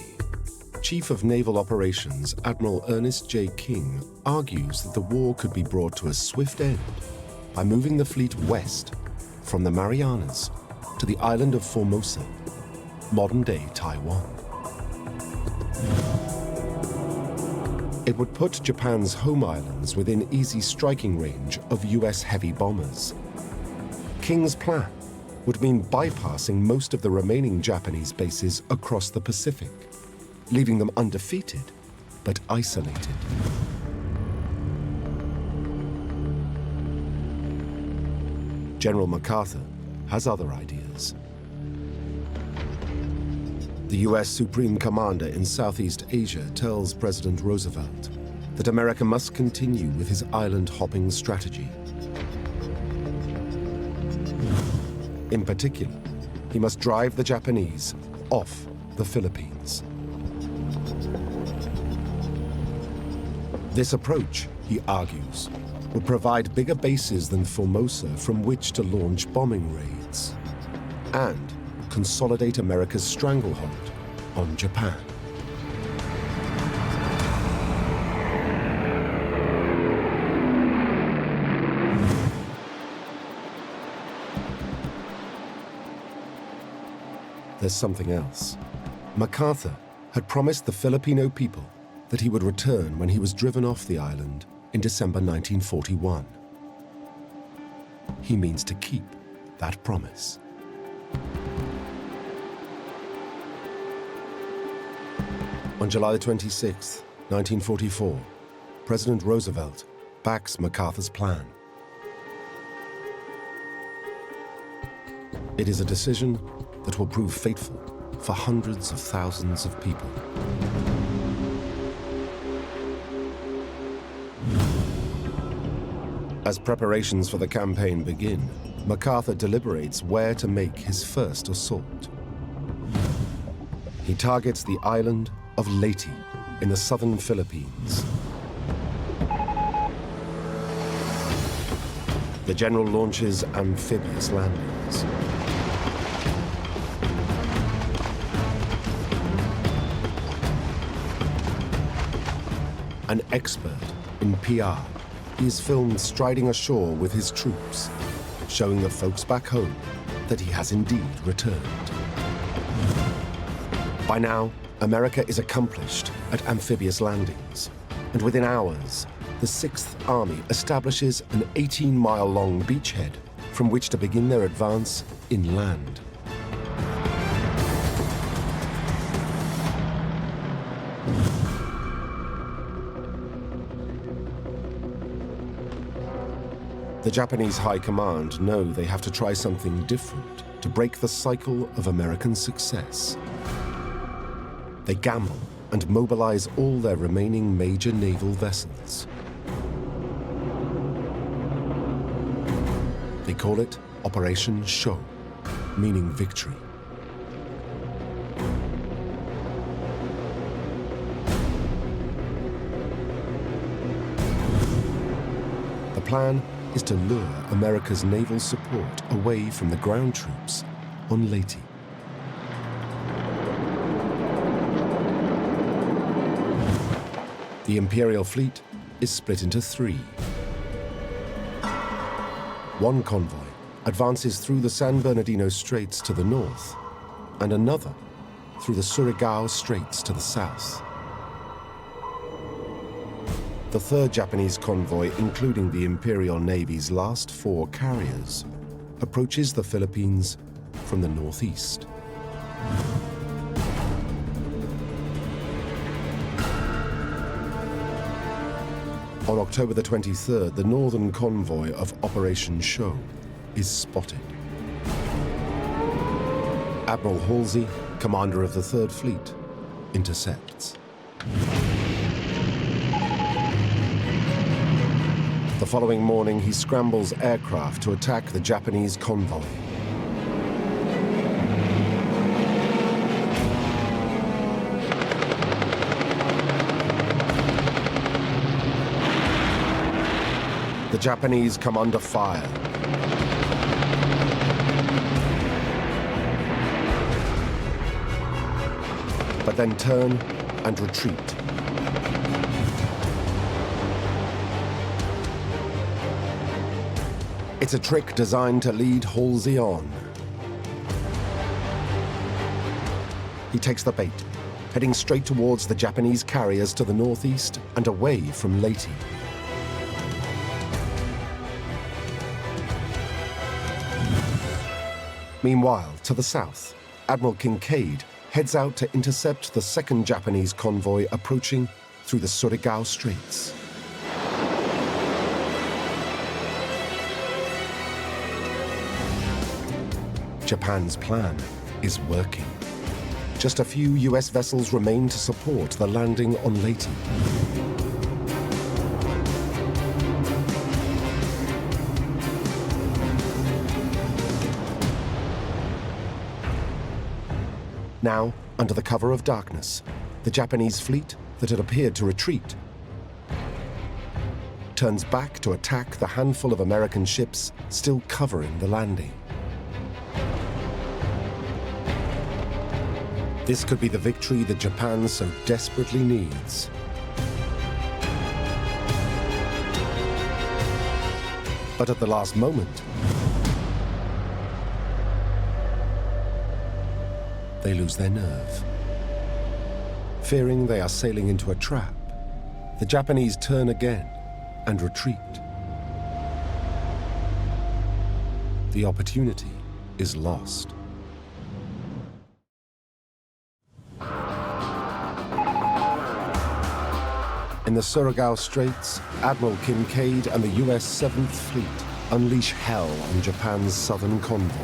Chief of Naval Operations Admiral Ernest J. King argues that the war could be brought to a swift end by moving the fleet west from the Marianas to the island of Formosa, modern-day Taiwan. It would put Japan's home islands within easy striking range of US heavy bombers. King's plan would mean bypassing most of the remaining Japanese bases across the Pacific, leaving them undefeated but isolated. General MacArthur has other ideas. The US Supreme Commander in Southeast Asia tells President Roosevelt that America must continue with his island-hopping strategy. In particular, he must drive the Japanese off the Philippines. This approach, he argues, would provide bigger bases than Formosa from which to launch bombing raids, and consolidate America's stranglehold on Japan. There's something else. MacArthur had promised the Filipino people that he would return when he was driven off the island in December 1941. He means to keep that promise. On July 26, 1944, President Roosevelt backs MacArthur's plan. It is a decision that will prove fateful for hundreds of thousands of people. As preparations for the campaign begin, MacArthur deliberates where to make his first assault. He targets the island of Leyte in the southern Philippines. The general launches amphibious landings. An expert in PR, he is filmed striding ashore with his troops, showing the folks back home that he has indeed returned. By now, America is accomplished at amphibious landings, and within hours, the 6th Army establishes an 18-mile-long beachhead from which to begin their advance inland. The Japanese High Command know they have to try something different to break the cycle of American success. They gamble and mobilize all their remaining major naval vessels. They call it Operation Show, meaning victory. The plan is to lure America's naval support away from the ground troops on Leyte. The Imperial fleet is split into 3. One convoy advances through the San Bernardino Straits to the north, and another through the Surigao Straits to the south. The 3rd Japanese convoy, including the Imperial Navy's last 4 carriers, approaches the Philippines from the northeast. On October the 23rd, the northern convoy of Operation Show is spotted. Admiral Halsey, commander of the 3rd Fleet, intercepts. The following morning, he scrambles aircraft to attack the Japanese convoy. The Japanese come under fire. But then turn and retreat. It's a trick designed to lead Halsey on. He takes the bait, heading straight towards the Japanese carriers to the northeast and away from Leyte. Meanwhile, to the south, Admiral Kinkaid heads out to intercept the 2nd Japanese convoy approaching through the Surigao Straits. Japan's plan is working. Just a few US vessels remain to support the landing on Leyte. Now, under the cover of darkness, the Japanese fleet that had appeared to retreat turns back to attack the handful of American ships still covering the landing. This could be the victory that Japan so desperately needs. But at the last moment, they lose their nerve. Fearing they are sailing into a trap, the Japanese turn again and retreat. The opportunity is lost. In the Surigao Straits, Admiral Kinkaid and the US 7th Fleet unleash hell on Japan's southern convoy.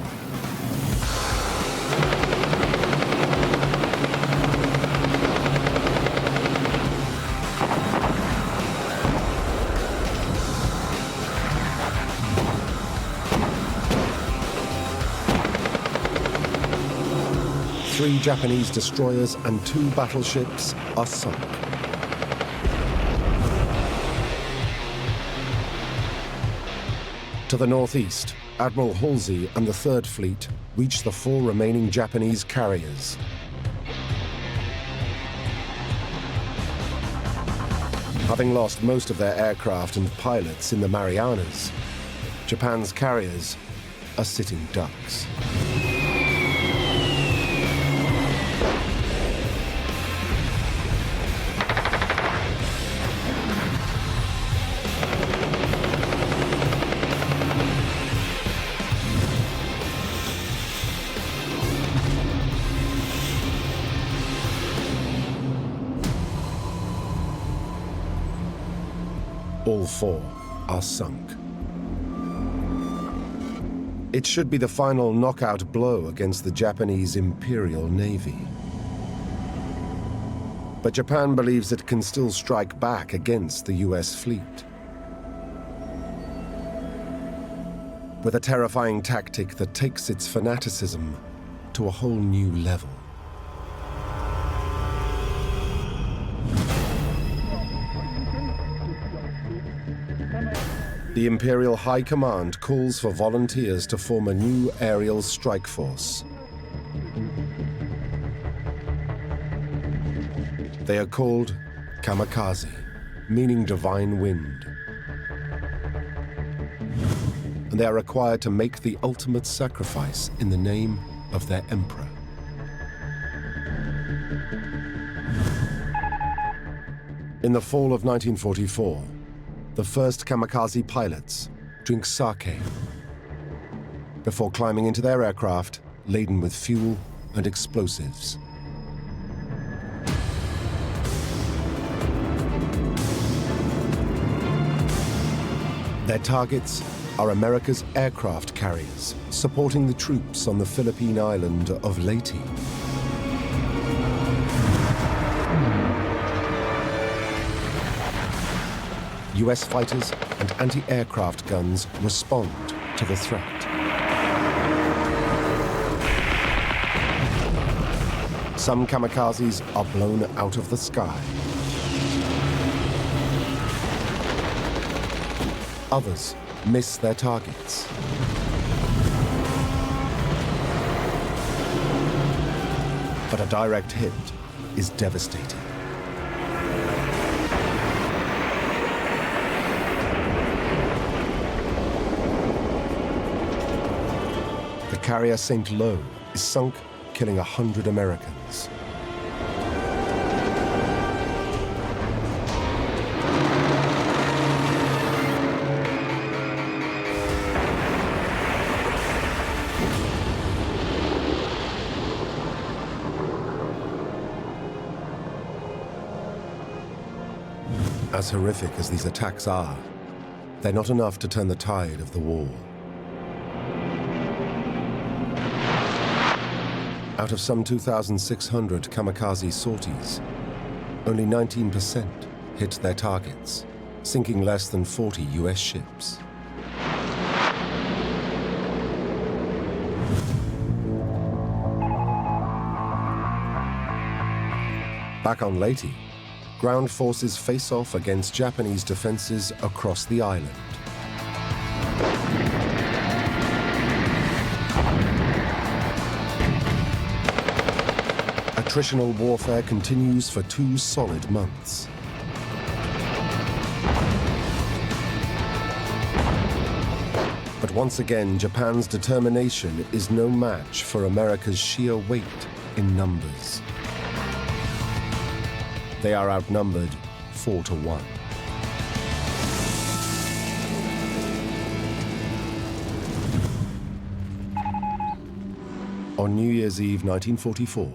Three Japanese destroyers and 2 battleships are sunk. To the northeast, Admiral Halsey and the 3rd Fleet reach the 4 remaining Japanese carriers. Having lost most of their aircraft and pilots in the Marianas, Japan's carriers are sitting ducks. All 4 are sunk. It should be the final knockout blow against the Japanese Imperial Navy. But Japan believes it can still strike back against the US fleet. With a terrifying tactic that takes its fanaticism to a whole new level. The Imperial High Command calls for volunteers to form a new aerial strike force. They are called kamikaze, meaning divine wind. And they are required to make the ultimate sacrifice in the name of their emperor. In the fall of 1944, the first kamikaze pilots drink sake before climbing into their aircraft laden with fuel and explosives. Their targets are America's aircraft carriers, supporting the troops on the Philippine island of Leyte. US fighters and anti-aircraft guns respond to the threat. Some kamikazes are blown out of the sky. Others miss their targets. But a direct hit is devastating. The carrier St. Lo is sunk, killing 100 Americans. As horrific as these attacks are, they're not enough to turn the tide of the war. Out of some 2,600 kamikaze sorties, only 19% hit their targets, sinking less than 40 US ships. Back on Leyte, ground forces face off against Japanese defenses across the island. Attritional warfare continues for 2 solid months. But once again, Japan's determination is no match for America's sheer weight in numbers. They are outnumbered 4-1. On New Year's Eve 1944,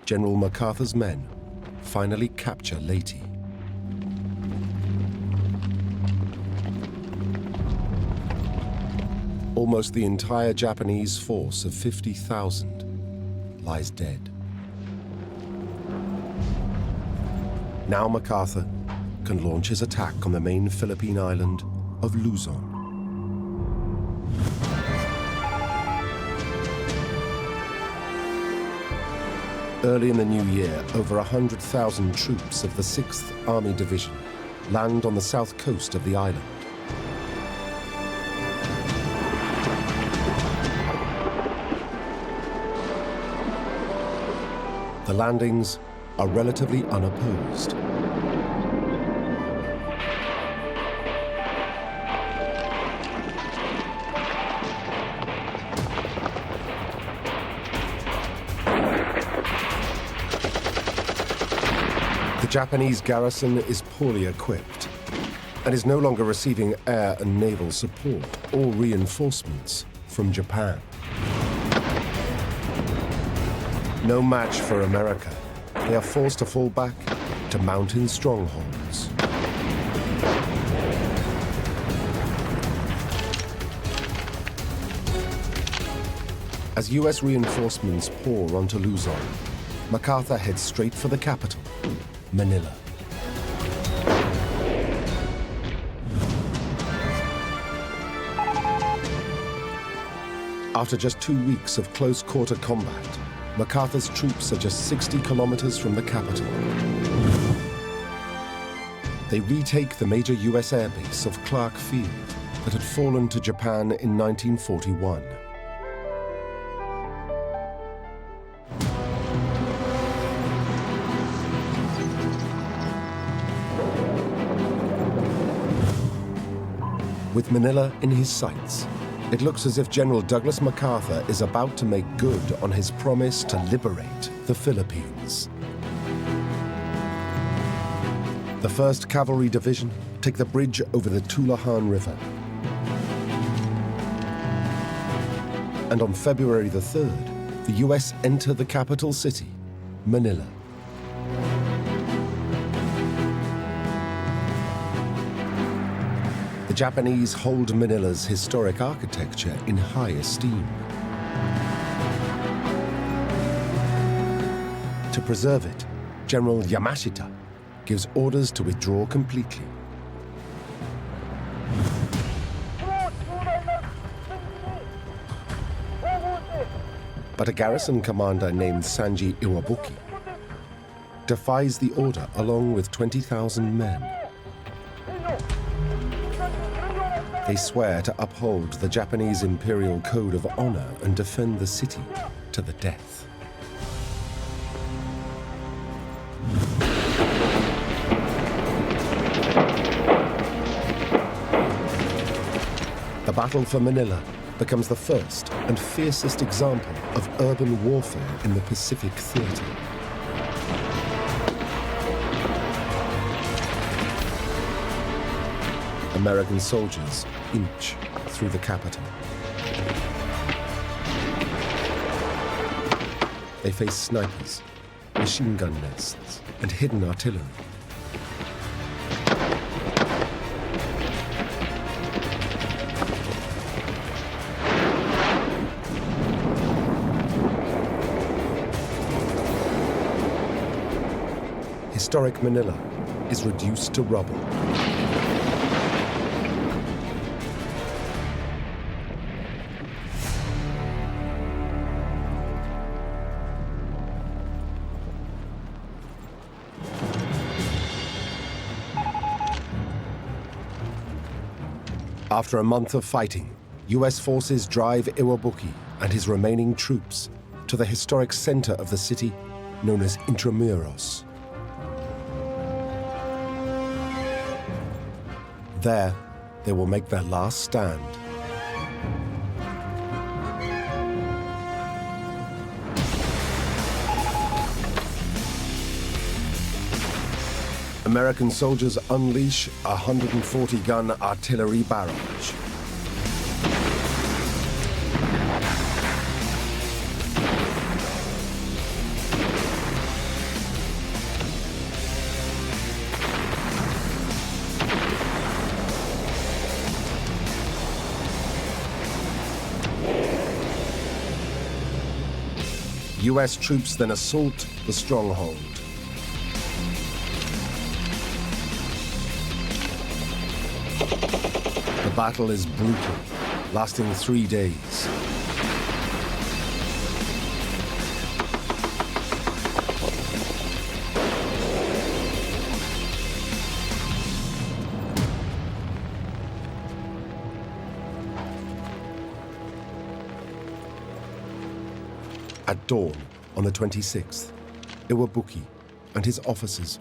General MacArthur's men finally capture Leyte. Almost the entire Japanese force of 50,000 lies dead. Now MacArthur can launch his attack on the main Philippine island of Luzon. Early in the new year, over 100,000 troops of the 6th Army Division land on the south coast of the island. The landings are relatively unopposed. The Japanese garrison is poorly equipped and is no longer receiving air and naval support or reinforcements from Japan. No match for America, they are forced to fall back to mountain strongholds. As US reinforcements pour onto Luzon, MacArthur heads straight for the capital, Manila. After just 2 weeks of close-quarter combat, MacArthur's troops are just 60 kilometers from the capital. They retake the major US airbase of Clark Field that had fallen to Japan in 1941. With Manila in his sights, it looks as if General Douglas MacArthur is about to make good on his promise to liberate the Philippines. The 1st Cavalry Division take the bridge over the Tulahan River. And on February the 3rd, the US enter the capital city, Manila. The Japanese hold Manila's historic architecture in high esteem. To preserve it, General Yamashita gives orders to withdraw completely. But a garrison commander named Sanji Iwabuki defies the order along with 20,000 men. They swear to uphold the Japanese Imperial Code of Honor and defend the city to the death. The battle for Manila becomes the first and fiercest example of urban warfare in the Pacific Theater. American soldiers inch through the capital. They face snipers, machine gun nests, and hidden artillery. Historic Manila is reduced to rubble. After a month of fighting, US forces drive Iwabuki and his remaining troops to the historic center of the city known as Intramuros. There, they will make their last stand. American soldiers unleash a 140-gun artillery barrage. US troops then assault the stronghold. The battle is brutal, lasting 3 days. At dawn, on the 26th, Iwabuki and his officers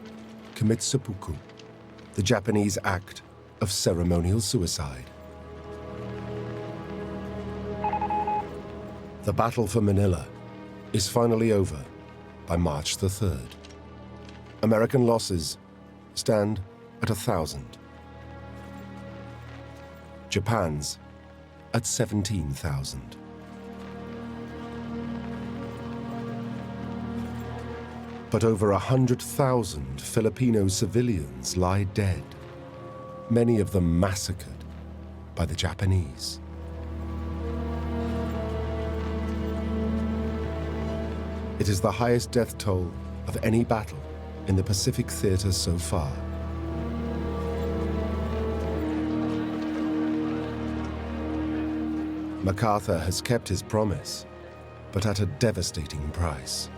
commit seppuku, the Japanese act of ceremonial suicide. The battle for Manila is finally over by March the 3rd. American losses stand at 1,000. Japan's at 17,000. But over 100,000 Filipino civilians lie dead, many of them massacred by the Japanese. It is the highest death toll of any battle in the Pacific theater so far. MacArthur has kept his promise, but at a devastating price.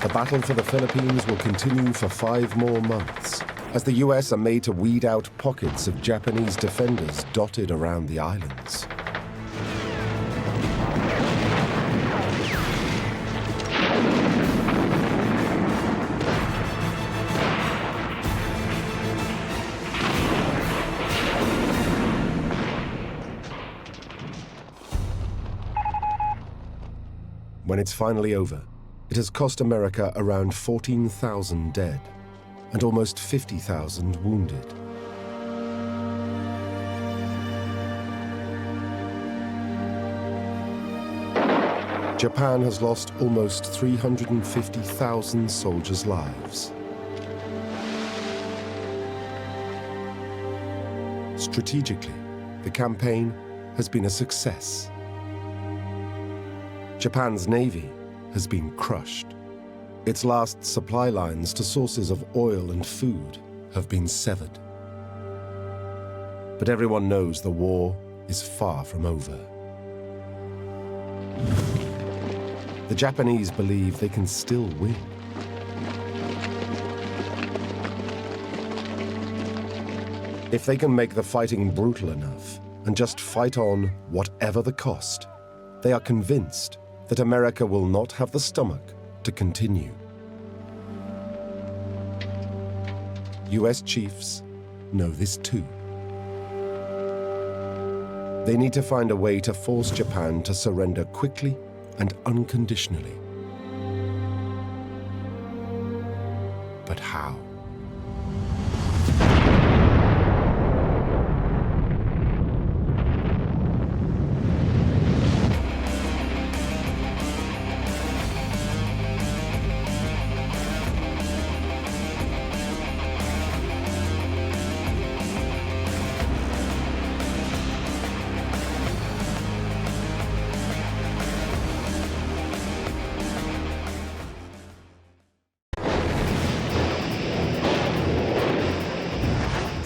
The battle for the Philippines will continue for 5 more months, as the US are made to weed out pockets of Japanese defenders dotted around the islands. When it's finally over, it has cost America around 14,000 dead and almost 50,000 wounded. Japan has lost almost 350,000 soldiers' lives. Strategically, the campaign has been a success. Japan's navy has been crushed. Its last supply lines to sources of oil and food have been severed. But everyone knows the war is far from over. The Japanese believe they can still win. If they can make the fighting brutal enough and just fight on whatever the cost, they are convinced that America will not have the stomach to continue. US chiefs know this too. They need to find a way to force Japan to surrender quickly and unconditionally. But how?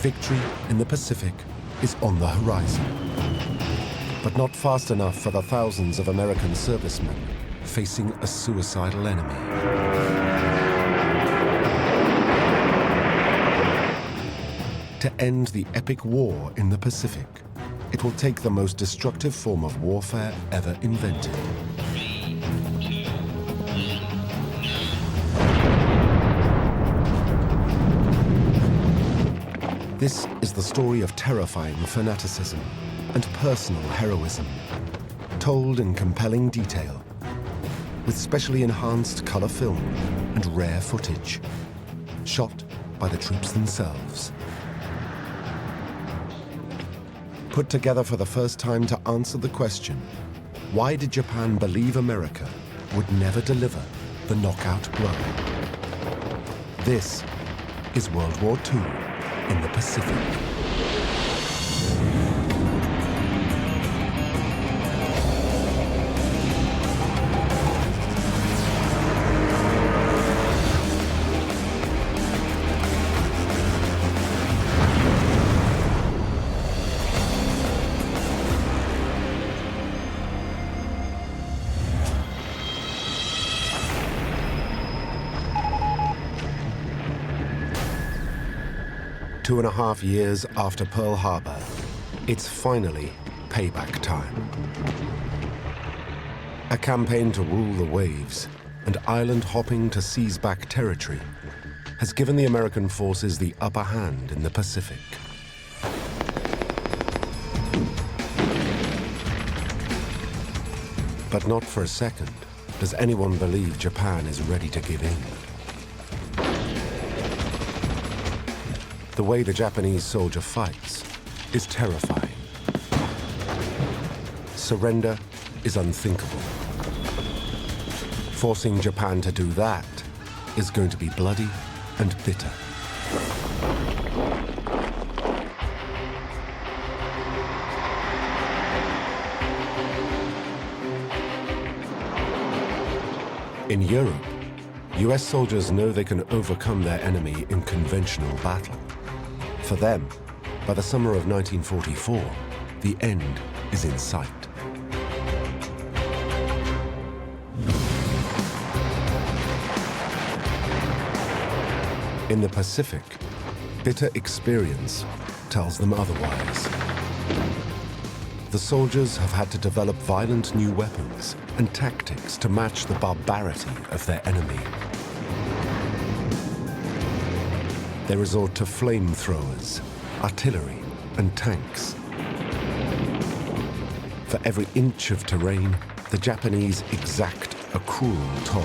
Victory in the Pacific is on the horizon, but not fast enough for the thousands of American servicemen facing a suicidal enemy. To end the epic war in the Pacific, it will take the most destructive form of warfare ever invented. This is the story of terrifying fanaticism and personal heroism, told in compelling detail, with specially enhanced color film and rare footage, shot by the troops themselves. Put together for the first time to answer the question, why did Japan believe America would never deliver the knockout blow? This is World War II in the Pacific. Two and a half years after Pearl Harbor, it's finally payback time. A campaign to rule the waves and island hopping to seize back territory has given the American forces the upper hand in the Pacific. But not for a second does anyone believe Japan is ready to give in. The way the Japanese soldier fights is terrifying. Surrender is unthinkable. Forcing Japan to do that is going to be bloody and bitter. In Europe, US soldiers know they can overcome their enemy in conventional battle. For them, by the summer of 1944, the end is in sight. In the Pacific, bitter experience tells them otherwise. The soldiers have had to develop violent new weapons and tactics to match the barbarity of their enemy. They resort to flamethrowers, artillery, and tanks. For every inch of terrain, the Japanese exact a cruel toll.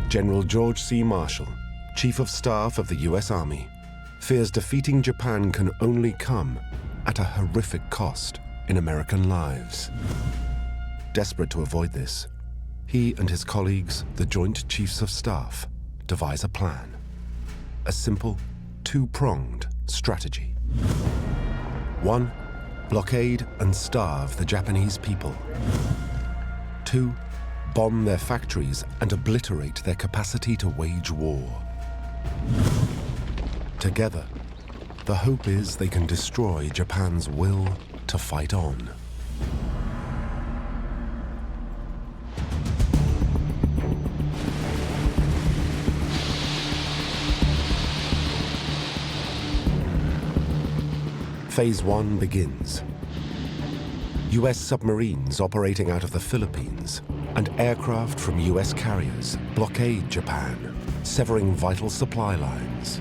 General George C. Marshall, Chief of Staff of the US Army, fears defeating Japan can only come at a horrific cost in American lives. Desperate to avoid this, he and his colleagues, the Joint Chiefs of Staff, devise a plan. A simple, two-pronged strategy. 1, blockade and starve the Japanese people. 2, bomb their factories and obliterate their capacity to wage war. Together, the hope is they can destroy Japan's will to fight on. Phase 1 begins. US submarines operating out of the Philippines and aircraft from US carriers blockade Japan, severing vital supply lines.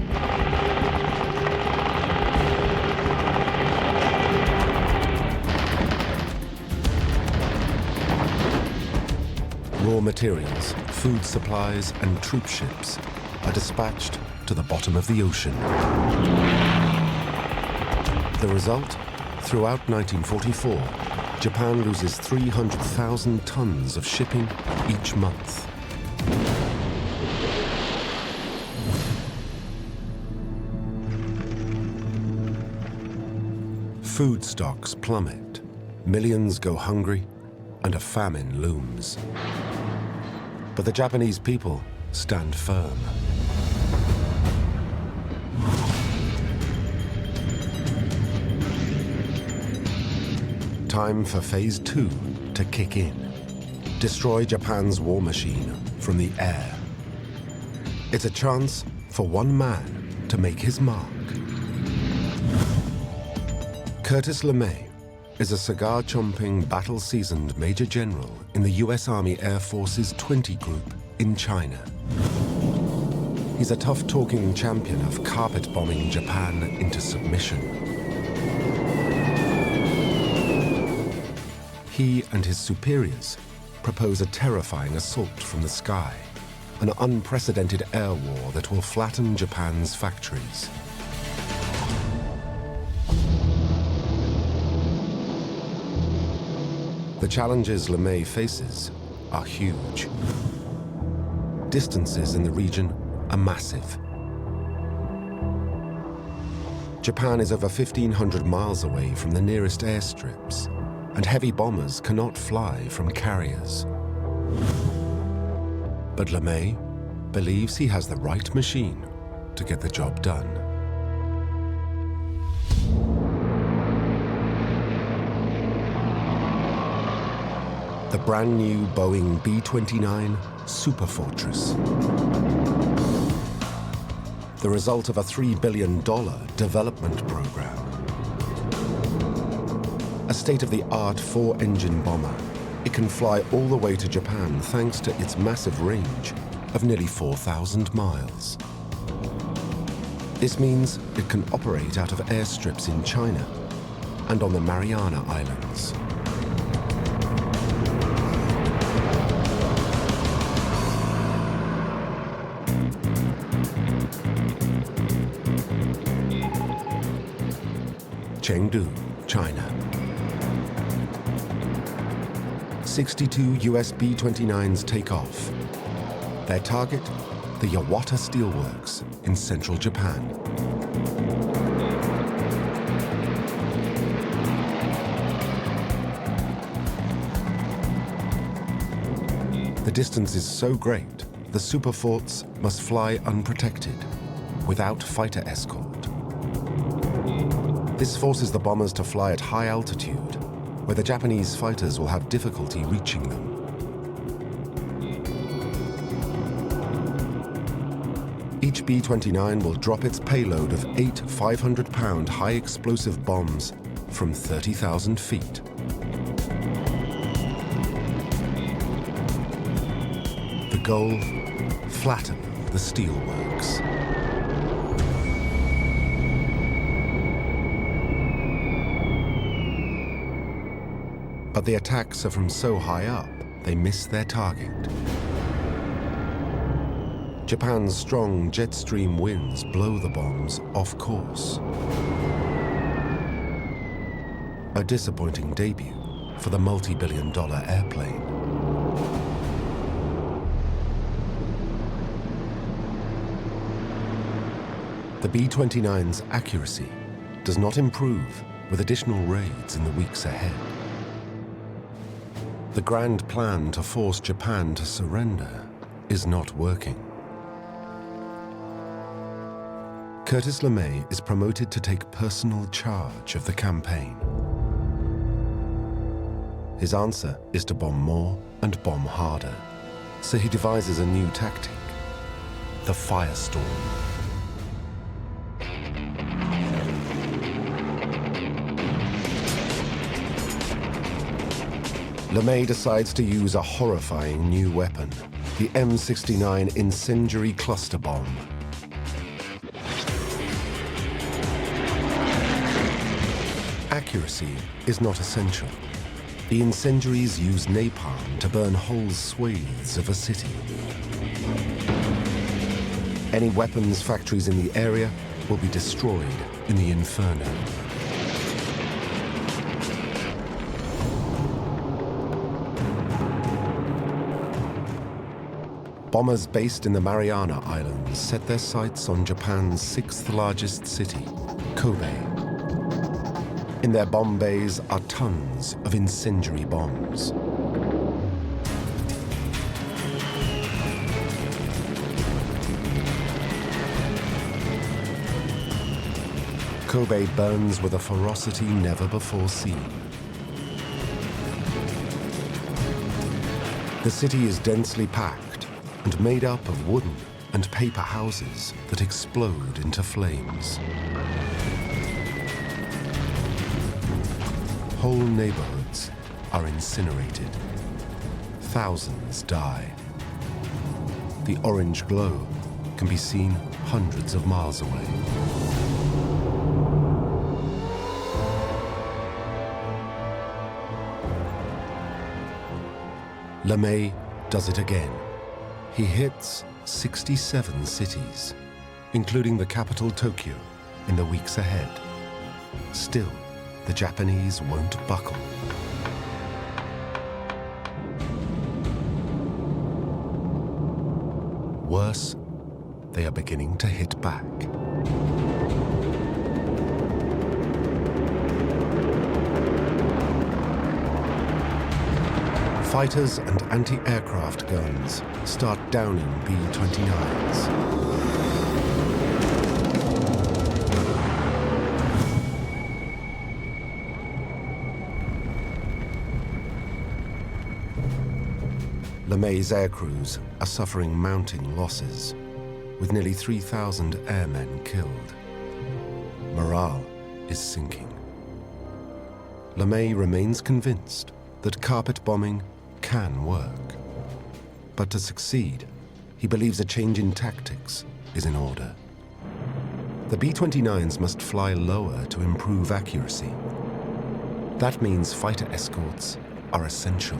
Raw materials, food supplies, and troop ships are dispatched to the bottom of the ocean. The result? Throughout 1944, Japan loses 300,000 tons of shipping each month. Food stocks plummet, millions go hungry, and a famine looms. But the Japanese people stand firm. Time for Phase 2 to kick in. Destroy Japan's war machine from the air. It's a chance for one man to make his mark. Curtis LeMay, is a cigar-chomping, battle-seasoned Major General in the US Army Air Force's 20 Group in China. He's a tough-talking champion of carpet-bombing Japan into submission. He and his superiors propose a terrifying assault from the sky, an unprecedented air war that will flatten Japan's factories. The challenges LeMay faces are huge. Distances in the region are massive. Japan is over 1,500 miles away from the nearest airstrips, and heavy bombers cannot fly from carriers. But LeMay believes he has the right machine to get the job done. The brand new Boeing B-29 Superfortress. The result of a $3 billion development program. A state-of-the-art 4-engine bomber, it can fly all the way to Japan thanks to its massive range of nearly 4,000 miles. This means it can operate out of airstrips in China and on the Mariana Islands. Chengdu, China. 62 US B-29s take off. Their target, the Yawata Steelworks in central Japan. The distance is so great, the superforts must fly unprotected, without fighter escort. This forces the bombers to fly at high altitude, where the Japanese fighters will have difficulty reaching them. Each B-29 will drop its payload of 8 500-pound high-explosive bombs from 30,000 feet. The goal? Flatten the steelworks. But the attacks are from so high up, they miss their target. Japan's strong jet stream winds blow the bombs off course. A disappointing debut for the multi-billion-dollar airplane. The B-29's accuracy does not improve with additional raids in the weeks ahead. The grand plan to force Japan to surrender is not working. Curtis LeMay is promoted to take personal charge of the campaign. His answer is to bomb more and bomb harder. So he devises a new tactic, the firestorm. LeMay decides to use a horrifying new weapon, the M69 incendiary cluster bomb. Accuracy is not essential. The incendiaries use napalm to burn whole swathes of a city. Any weapons factories in the area will be destroyed in the inferno. Bombers based in the Mariana Islands set their sights on Japan's 6th largest city, Kobe. In their bomb bays are tons of incendiary bombs. Kobe burns with a ferocity never before seen. The city is densely packed and made up of wooden and paper houses that explode into flames. Whole neighborhoods are incinerated. Thousands died. The orange glow can be seen hundreds of miles away. LeMay does it again. He hits 67 cities, including the capital Tokyo, in the weeks ahead. Still, the Japanese won't buckle. Worse, they are beginning to hit back. Fighters and anti-aircraft guns start downing B-29s. LeMay's aircrews are suffering mounting losses, with nearly 3,000 airmen killed. Morale is sinking. LeMay remains convinced that carpet bombing can work. But to succeed, he believes a change in tactics is in order. The B-29s must fly lower to improve accuracy. That means fighter escorts are essential.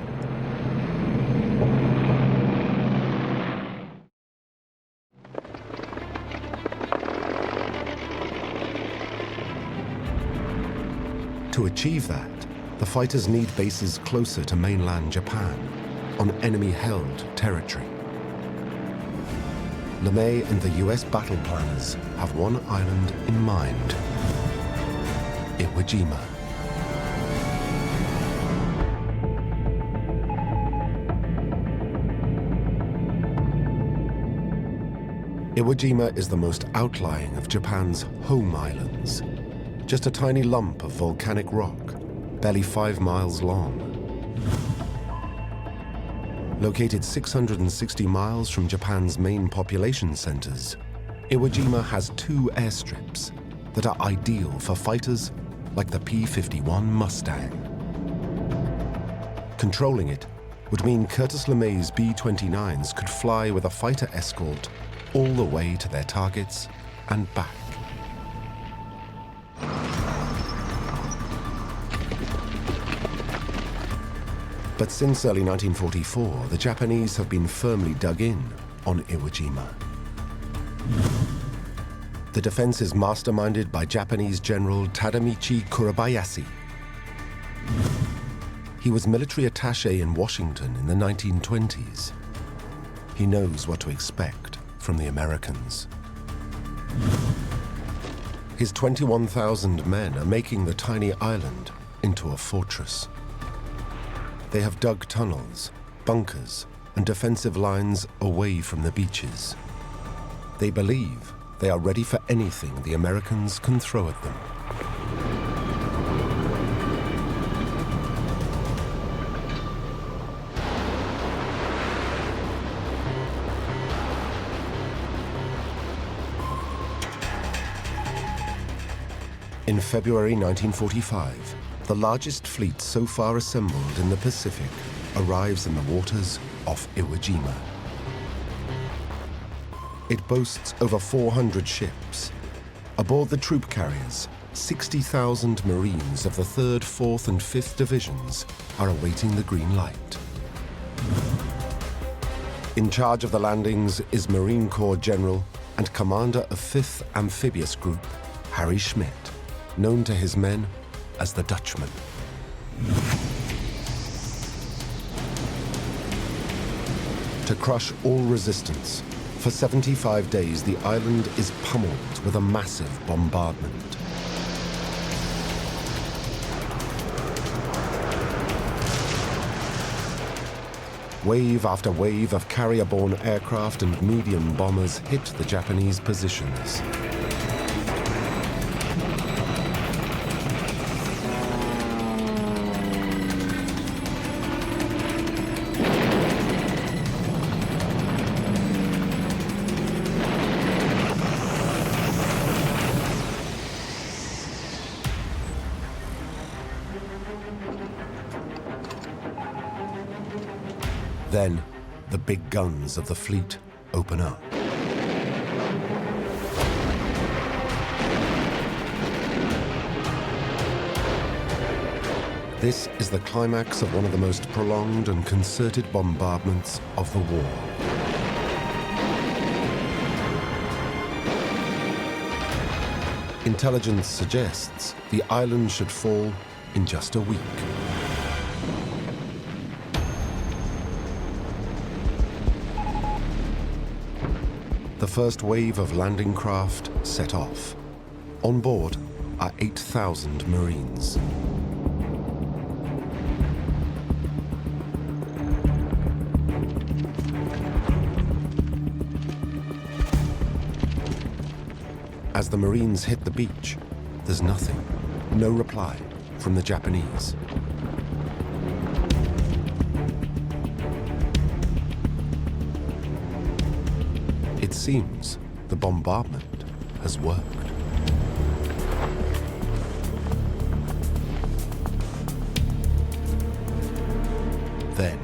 To achieve that, the fighters need bases closer to mainland Japan, on enemy-held territory. LeMay and the US battle planners have one island in mind: Iwo Jima. Iwo Jima is the most outlying of Japan's home islands, just a tiny lump of volcanic rock, barely 5 miles long. Located 660 miles from Japan's main population centers, Iwo Jima has 2 airstrips that are ideal for fighters like the P-51 Mustang. Controlling it would mean Curtis LeMay's B-29s could fly with a fighter escort all the way to their targets and back. But since early 1944, the Japanese have been firmly dug in on Iwo Jima. The defense is masterminded by Japanese General Tadamichi Kurabayashi. He was military attaché in Washington in the 1920s. He knows what to expect from the Americans. His 21,000 men are making the tiny island into a fortress. They have dug tunnels, bunkers, and defensive lines away from the beaches. They believe they are ready for anything the Americans can throw at them. In February 1945, the largest fleet so far assembled in the Pacific arrives in the waters off Iwo Jima. It boasts over 400 ships. Aboard the troop carriers, 60,000 Marines of the 3rd, 4th, and 5th Divisions are awaiting the green light. In charge of the landings is Marine Corps General and Commander of 5th Amphibious Group, Harry Schmidt, known to his men as the Dutchman. To crush all resistance, for 75 days the island is pummeled with a massive bombardment. Wave after wave of carrier-borne aircraft and medium bombers hit the Japanese positions. Then, the big guns of the fleet open up. This is the climax of one of the most prolonged and concerted bombardments of the war. Intelligence suggests the island should fall in just a week. The first wave of landing craft set off. On board are 8,000 Marines. As the Marines hit the beach, there's nothing, no reply from the Japanese. It seems the bombardment has worked. Then,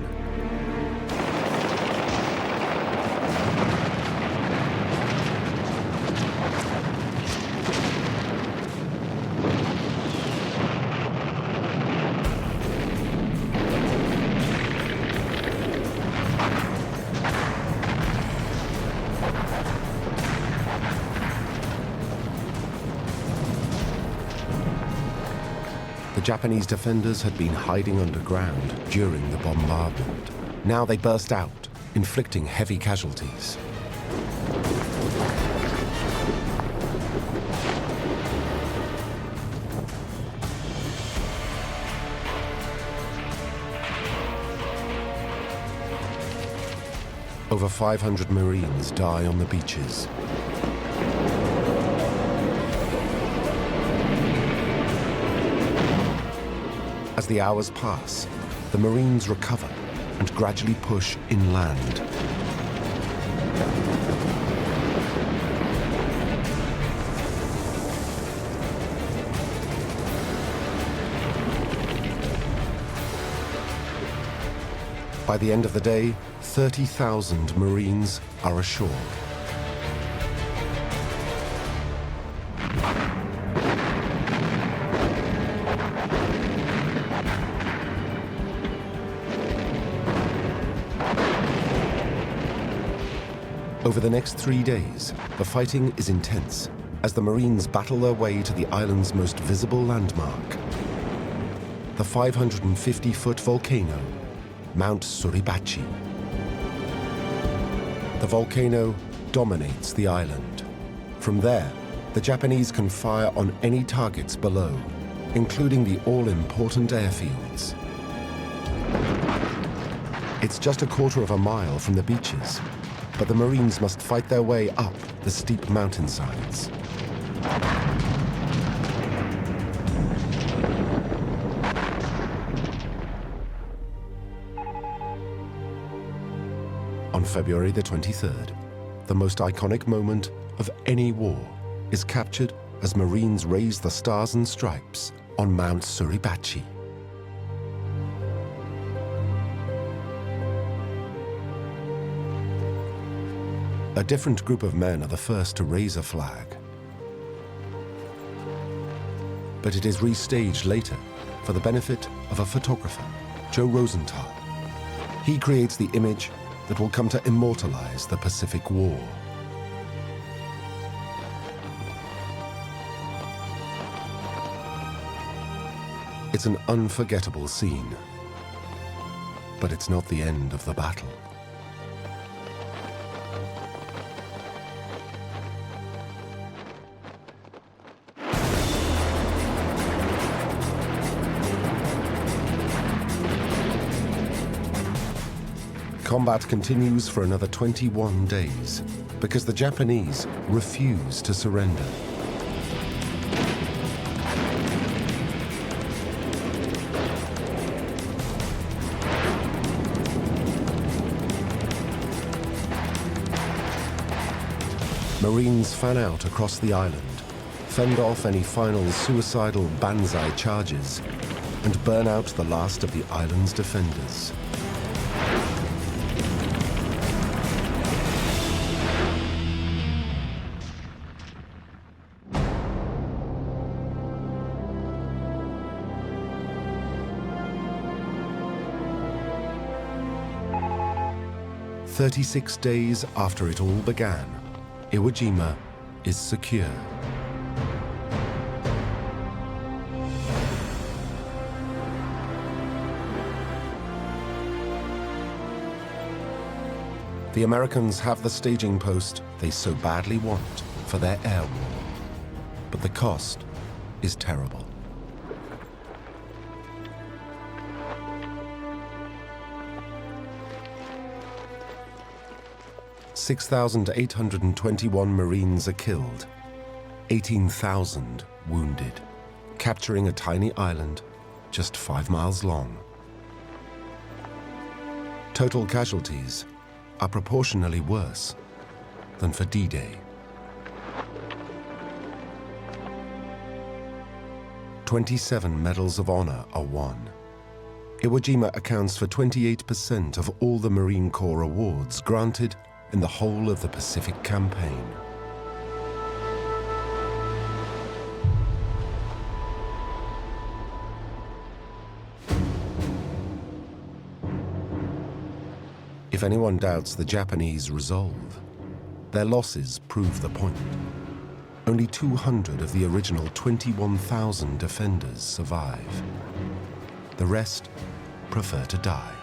the Japanese defenders had been hiding underground during the bombardment. Now they burst out, inflicting heavy casualties. Over 500 Marines die on the beaches. As the hours pass, the Marines recover and gradually push inland. By the end of the day, 30,000 Marines are ashore. Over the next 3 days, the fighting is intense as the Marines battle their way to the island's most visible landmark, the 550-foot volcano, Mount Suribachi. The volcano dominates the island. From there, the Japanese can fire on any targets below, including the all-important airfields. It's just a quarter of a mile from the beaches, but the Marines must fight their way up the steep mountainsides. On February the 23rd, the most iconic moment of any war is captured as Marines raise the stars and stripes on Mount Suribachi. A different group of men are the first to raise a flag. But it is restaged later for the benefit of a photographer, Joe Rosenthal. He creates the image that will come to immortalize the Pacific War. It's an unforgettable scene, but it's not the end of the battle. Combat continues for another 21 days because the Japanese refuse to surrender. Marines fan out across the island, fend off any final suicidal banzai charges, and burn out the last of the island's defenders. 36 days after it all began, Iwo Jima is secure. The Americans have the staging post they so badly want for their air war, but the cost is terrible. (6,821) Marines are killed, 18,000 wounded, capturing a tiny island just 5 miles long. Total casualties are proportionally worse than for D-Day. 27 Medals of Honor are won. Iwo Jima accounts for 28% of all the Marine Corps awards granted in the whole of the Pacific Campaign. If anyone doubts the Japanese resolve, their losses prove the point. Only 200 of the original 21,000 defenders survive. The rest prefer to die.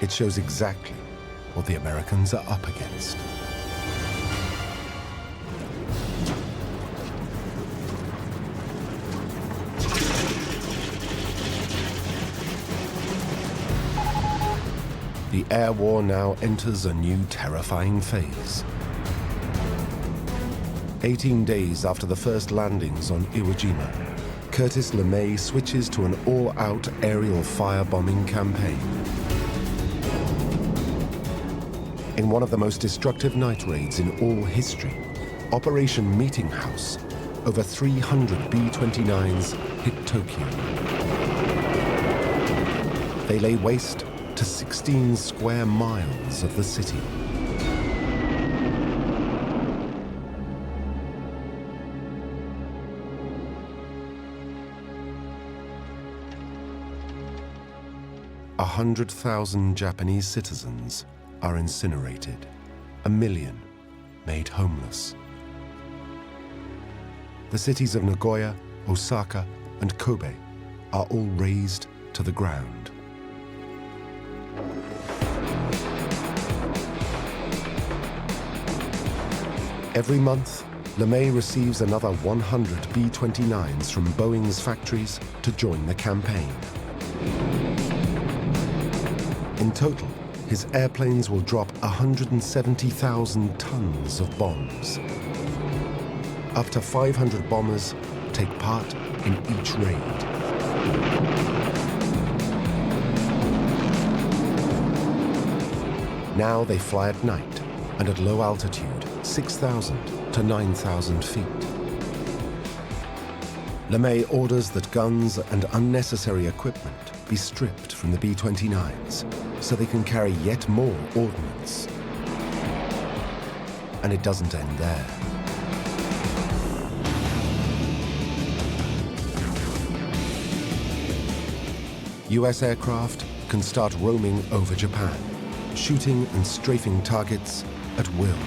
It shows exactly what the Americans are up against. The air war now enters a new terrifying phase. 18 days after the first landings on Iwo Jima, Curtis LeMay switches to an all-out aerial firebombing campaign. In one of the most destructive night raids in all history, Operation Meeting House, over 300 B-29s hit Tokyo. They lay waste to 16 square miles of the city. A 100,000 Japanese citizens are incinerated, 1 million made homeless. The cities of Nagoya, Osaka, and Kobe are all razed to the ground. Every month, LeMay receives another 100 B-29s from Boeing's factories to join the campaign. In total, his airplanes will drop 170,000 tons of bombs. Up to 500 bombers take part in each raid. Now they fly at night and at low altitude, 6,000 to 9,000 feet. LeMay orders that guns and unnecessary equipment be stripped from the B-29s so they can carry yet more ordnance. And it doesn't end there. US aircraft can start roaming over Japan, shooting and strafing targets at will.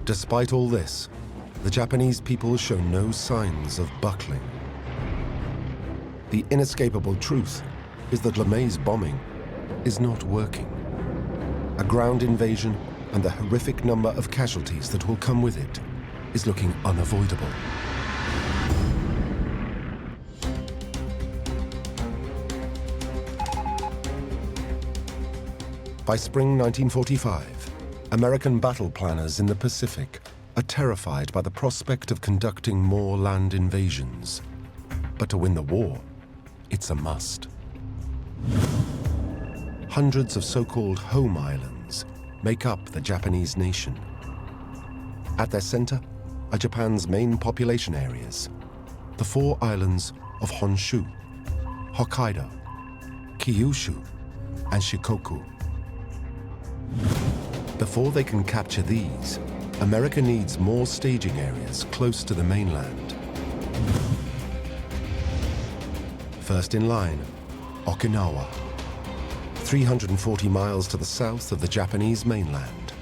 Despite all this, the Japanese people show no signs of buckling. The inescapable truth is that LeMay's bombing is not working. A ground invasion and the horrific number of casualties that will come with it is looking unavoidable. By spring 1945, American battle planners in the Pacific are terrified by the prospect of conducting more land invasions. But to win the war, it's a must. Hundreds of so-called home islands make up the Japanese nation. At their center are Japan's main population areas, the 4 islands of Honshu, Hokkaido, Kyushu, and Shikoku. Before they can capture these, America needs more staging areas close to the mainland. First in line, Okinawa, 340 miles to the south of the Japanese mainland.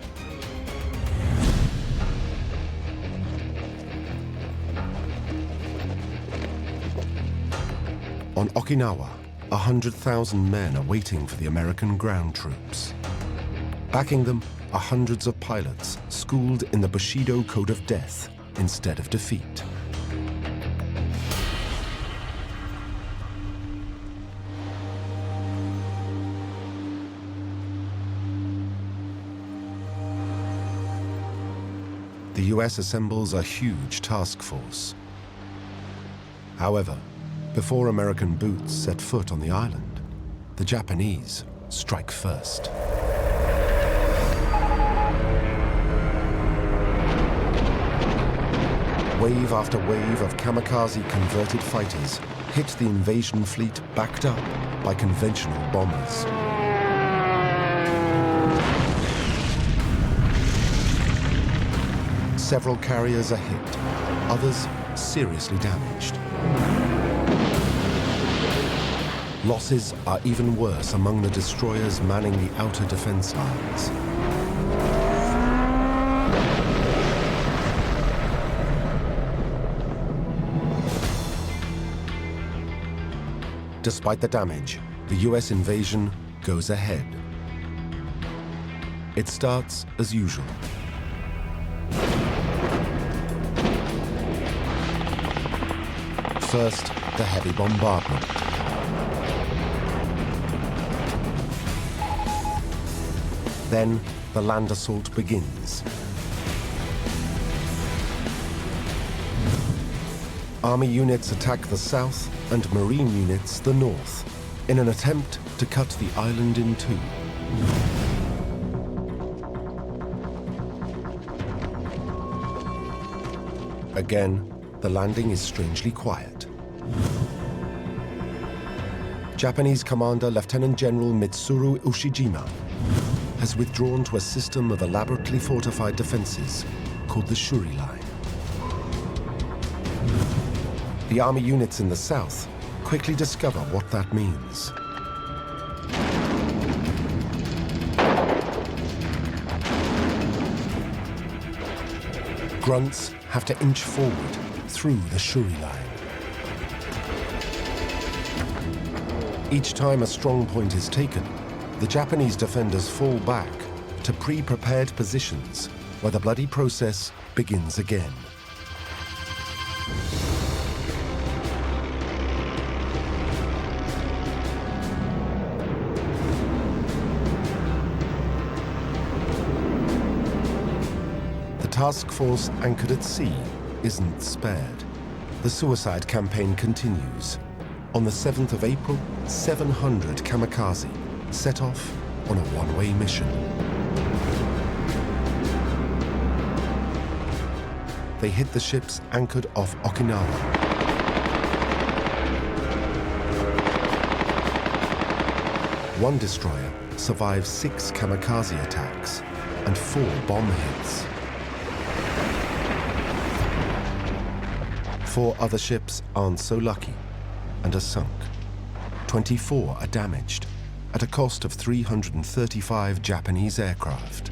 On Okinawa, 100,000 men are waiting for the American ground troops. Backing them are hundreds of pilots schooled in the Bushido Code of Death instead of defeat. The US assembles a huge task force. However, before American boots set foot on the island, the Japanese strike first. Wave after wave of kamikaze-converted fighters hit the invasion fleet backed up by conventional bombers. Several carriers are hit, others seriously damaged. Losses are even worse among the destroyers manning the outer defense lines. Despite the damage, the US invasion goes ahead. It starts as usual. First, the heavy bombardment. Then, the land assault begins. Army units attack the south and Marine units the north in an attempt to cut the island in two. Again, the landing is strangely quiet. Japanese Commander Lieutenant General Mitsuru Ushijima has withdrawn to a system of elaborately fortified defenses called the Shuri Line. The army units in the south quickly discover what that means. Grunts have to inch forward through the Shuri Line. Each time a strong point is taken, the Japanese defenders fall back to pre-prepared positions where the bloody process begins again. The task force anchored at sea isn't spared. The suicide campaign continues. On the 7th of April, 700 kamikaze set off on a one-way mission. They hit the ships anchored off Okinawa. One destroyer survived 6 kamikaze attacks and 4 bomb hits. 4 other ships aren't so lucky and are sunk. 24 are damaged at a cost of 335 Japanese aircraft.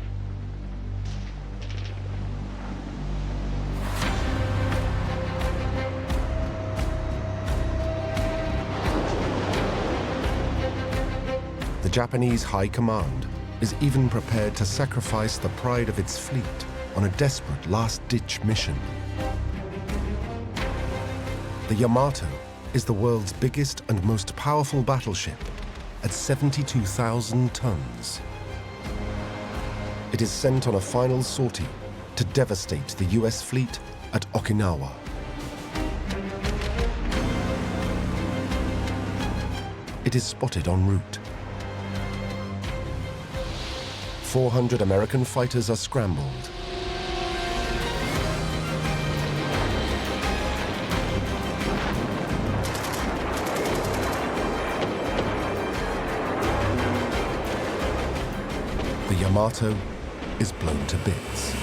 The Japanese High Command is even prepared to sacrifice the pride of its fleet on a desperate last-ditch mission. The Yamato is the world's biggest and most powerful battleship at 72,000 tons. It is sent on a final sortie to devastate the US fleet at Okinawa. It is spotted en route. 400 American fighters are scrambled. Yamato is blown to bits.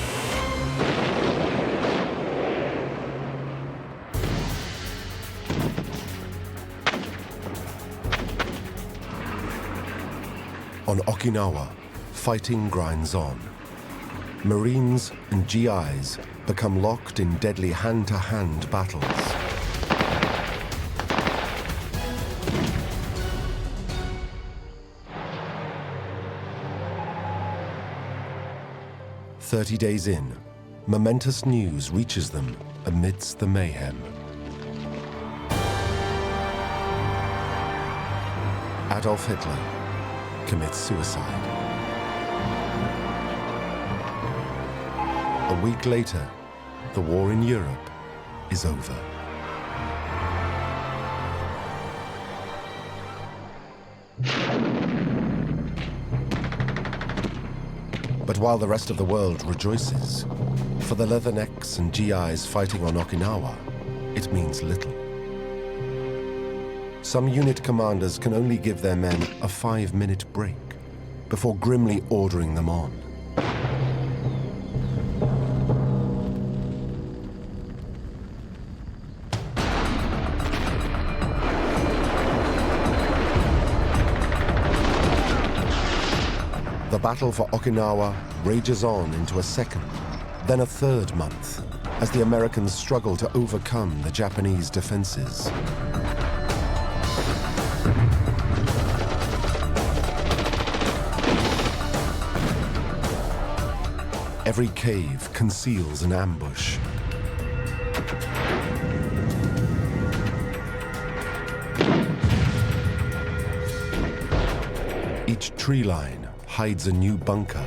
On Okinawa, fighting grinds on. Marines and GIs become locked in deadly hand-to-hand battles. "30 days in, momentous news reaches them amidst the mayhem. Adolf Hitler commits suicide. A week later, the war in Europe is over. But while the rest of the world rejoices, for the Leathernecks and GIs fighting on Okinawa, it means little. Some unit commanders can only give their men a 5-minute break before grimly ordering them on. The battle for Okinawa rages on into a second, then a third month, as the Americans struggle to overcome the Japanese defenses. Every cave conceals an ambush. Each tree line hides a new bunker.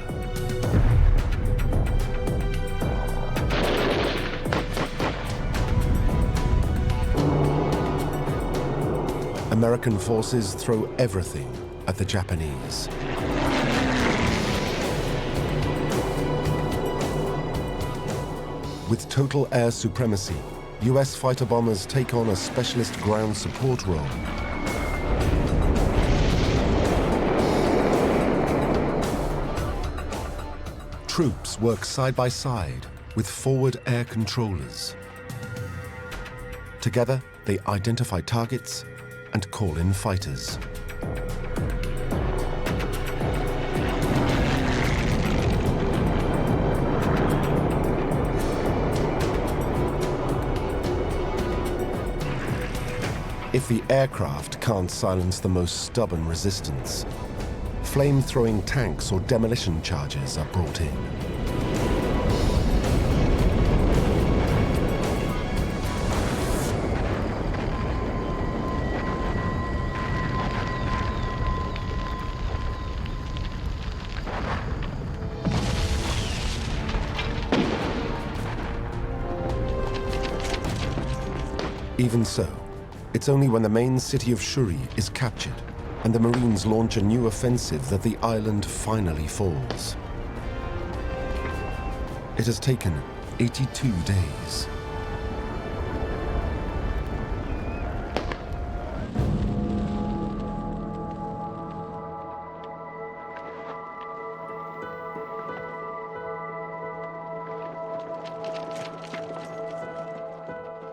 American forces throw everything at the Japanese. With total air supremacy, US fighter bombers take on a specialist ground support role. Troops work side by side with forward air controllers. Together, they identify targets and call in fighters. If the aircraft can't silence the most stubborn resistance, flame-throwing tanks or demolition charges are brought in. Even so, it's only when the main city of Shuri is captured and the Marines launch a new offensive that the island finally falls. It has taken 82 days.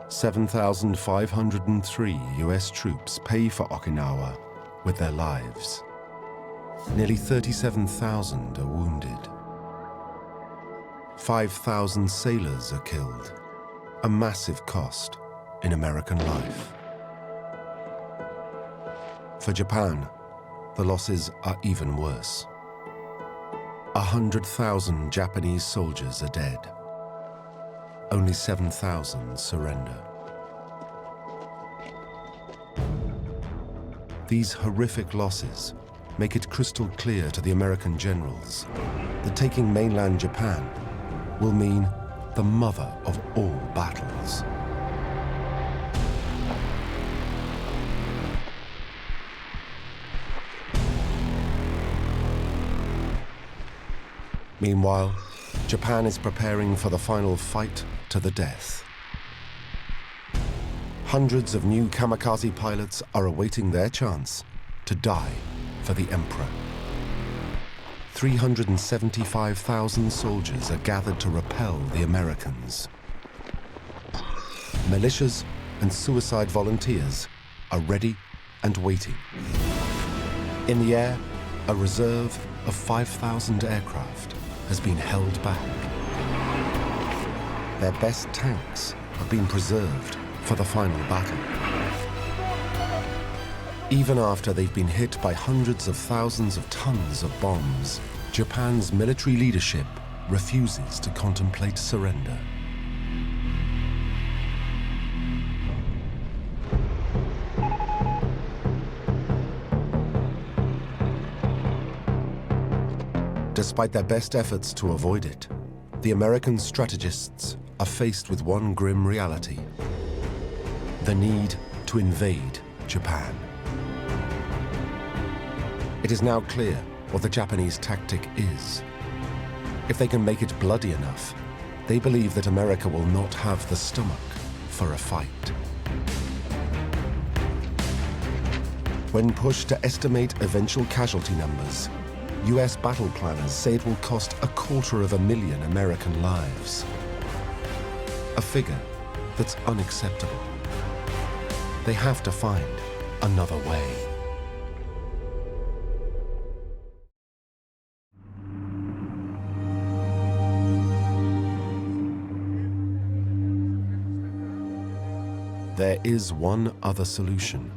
$7,503 US troops pay for Okinawa with their lives. Nearly 37,000 are wounded. 5,000 sailors are killed, a massive cost in American life. For Japan, the losses are even worse. 100,000 Japanese soldiers are dead. Only 7,000 surrender. These horrific losses make it crystal clear to the American generals that taking mainland Japan will mean the mother of all battles. Meanwhile, Japan is preparing for the final fight to the death. Hundreds of new kamikaze pilots are awaiting their chance to die for the Emperor. 375,000 soldiers are gathered to repel the Americans. Militias and suicide volunteers are ready and waiting. In the air, a reserve of 5,000 aircraft has been held back. Their best tanks have been preserved for the final battle. Even after they've been hit by hundreds of thousands of tons of bombs, Japan's military leadership refuses to contemplate surrender. Despite their best efforts to avoid it, the American strategists are faced with one grim reality: the need to invade Japan. It is now clear what the Japanese tactic is. If they can make it bloody enough, they believe that America will not have the stomach for a fight. When pushed to estimate eventual casualty numbers, US battle planners say it will cost 250,000 American lives. A figure that's unacceptable. They have to find another way. There is one other solution,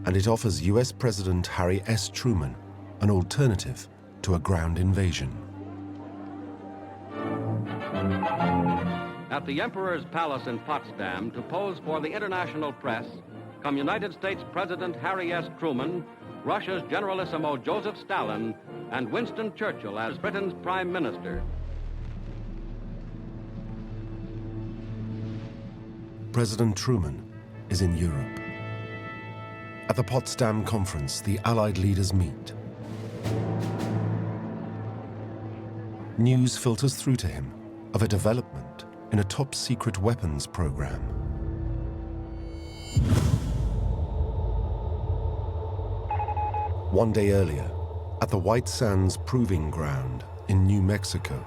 and it offers US President Harry S. Truman an alternative to a ground invasion. At the Emperor's Palace in Potsdam, to pose for the international press, come United States President Harry S. Truman, Russia's Generalissimo Joseph Stalin, and Winston Churchill as Britain's Prime Minister. President Truman is in Europe. At the Potsdam Conference, the Allied leaders meet. News filters through to him of a development in a top-secret weapons program. One day earlier, at the White Sands Proving Ground in New Mexico,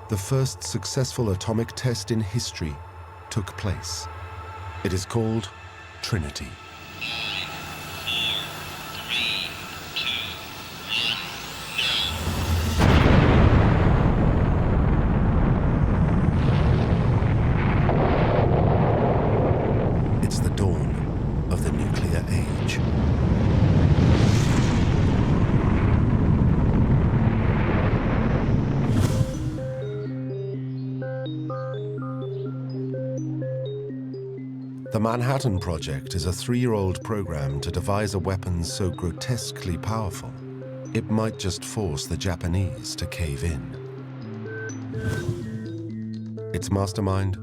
the first successful atomic test in history took place. It is called Trinity. It's the dawn of the nuclear age. The Manhattan Project is a 3-year-old program to devise a weapon so grotesquely powerful, it might just force the Japanese to cave in. Its mastermind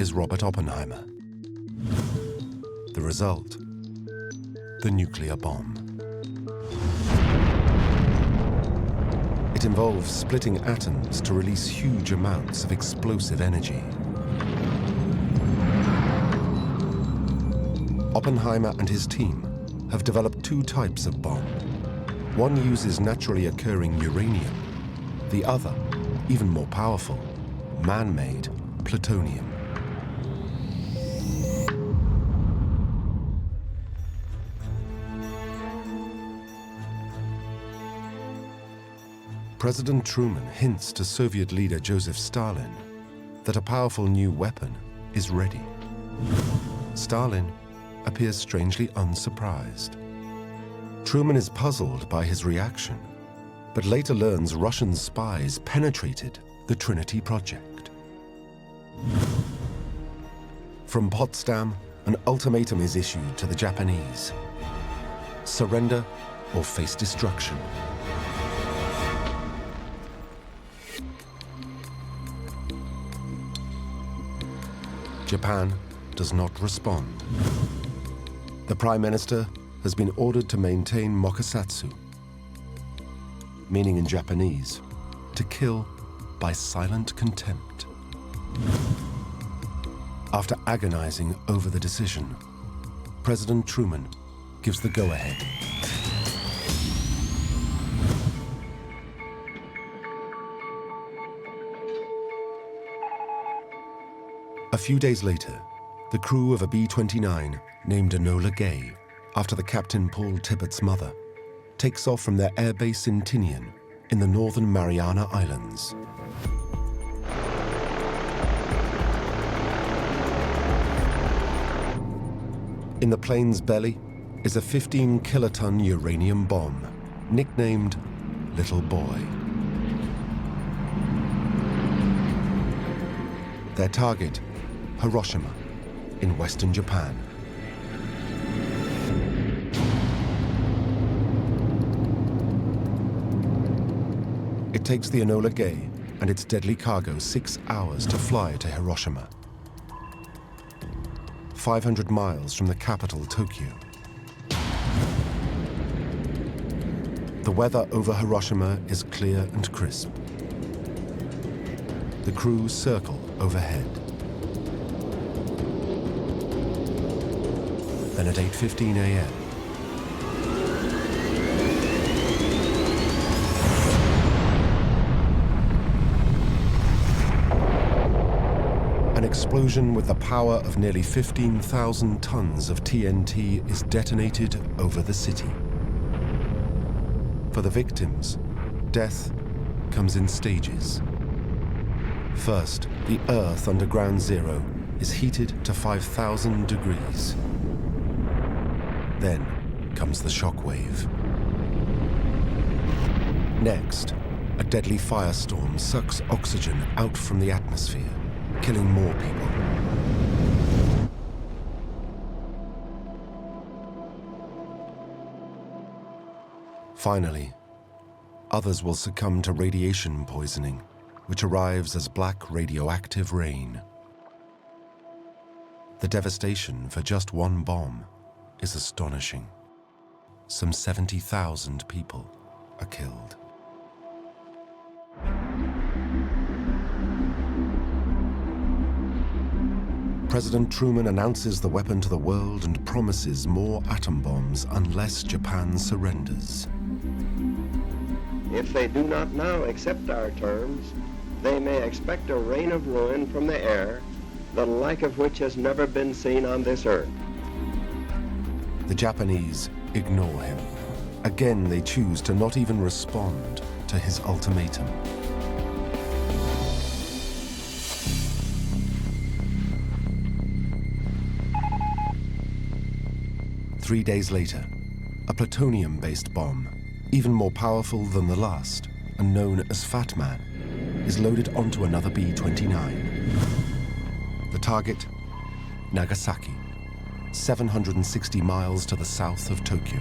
is Robert Oppenheimer. The result, the nuclear bomb. It involves splitting atoms to release huge amounts of explosive energy. Oppenheimer and his team have developed 2 types of bomb. One uses naturally occurring uranium, the other, even more powerful, man-made plutonium. President Truman hints to Soviet leader Joseph Stalin that a powerful new weapon is ready. Stalin appears strangely unsurprised. Truman is puzzled by his reaction, but later learns Russian spies penetrated the Trinity project. From Potsdam, an ultimatum is issued to the Japanese: surrender or face destruction. Japan does not respond. The Prime Minister has been ordered to maintain mokusatsu, meaning in Japanese, to kill by silent contempt. After agonizing over the decision, President Truman gives the go-ahead. A few days later, the crew of a B-29 named Enola Gay, after the Captain Paul Tippett's mother, takes off from their airbase in Tinian in the northern Mariana Islands. In the plane's belly is a 15-kiloton uranium bomb, nicknamed Little Boy. Their target, Hiroshima, in western Japan. It takes the Enola Gay and its deadly cargo 6 hours to fly to Hiroshima, 500 miles from the capital, Tokyo. The weather over Hiroshima is clear and crisp. The crew circle overhead. Then at 8:15 a.m., an explosion with the power of nearly 15,000 tons of TNT is detonated over the city. For the victims, death comes in stages. First, the Earth under Ground Zero is heated to 5,000 degrees. Then comes the shockwave. Next, a deadly firestorm sucks oxygen out from the atmosphere, killing more people. Finally, others will succumb to radiation poisoning, which arrives as black radioactive rain. The devastation for just one bomb is astonishing. Some 70,000 people are killed. President Truman announces the weapon to the world and promises more atom bombs unless Japan surrenders. If they do not now accept our terms, they may expect a rain of ruin from the air, the like of which has never been seen on this earth. The Japanese ignore him. Again, they choose to not even respond to his ultimatum. Three days later, a plutonium-based bomb, even more powerful than the last, and known as Fat Man, is loaded onto another B-29. The target, Nagasaki, 760 miles to the south of Tokyo.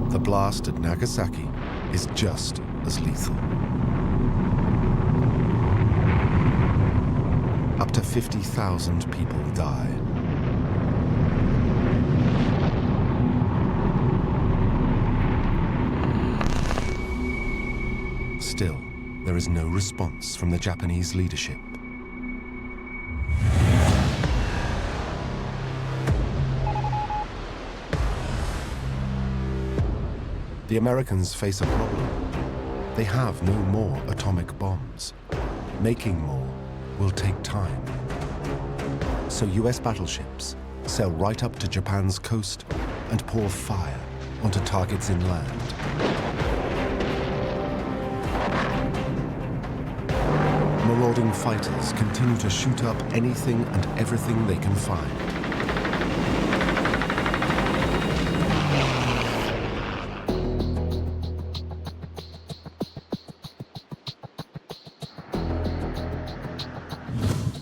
The blast at Nagasaki is just as lethal. Up to 50,000 people die. Still, there is no response from the Japanese leadership. The Americans face a problem. They have no more atomic bombs. Making more will take time. So US battleships sail right up to Japan's coast and pour fire onto targets inland. Marauding fighters continue to shoot up anything and everything they can find.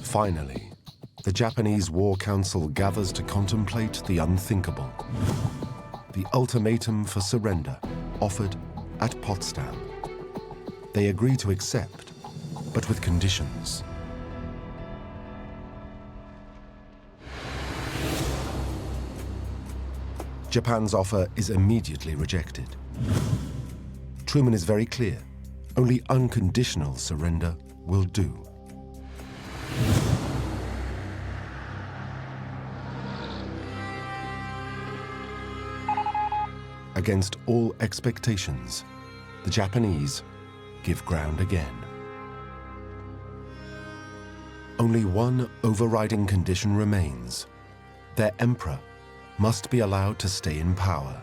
Finally, the Japanese War Council gathers to contemplate the unthinkable. The ultimatum for surrender offered at Potsdam. They agree to accept, but with conditions. Japan's offer is immediately rejected. Truman is very clear. Only unconditional surrender will do. Against all expectations, the Japanese give ground again. Only one overriding condition remains. Their emperor must be allowed to stay in power.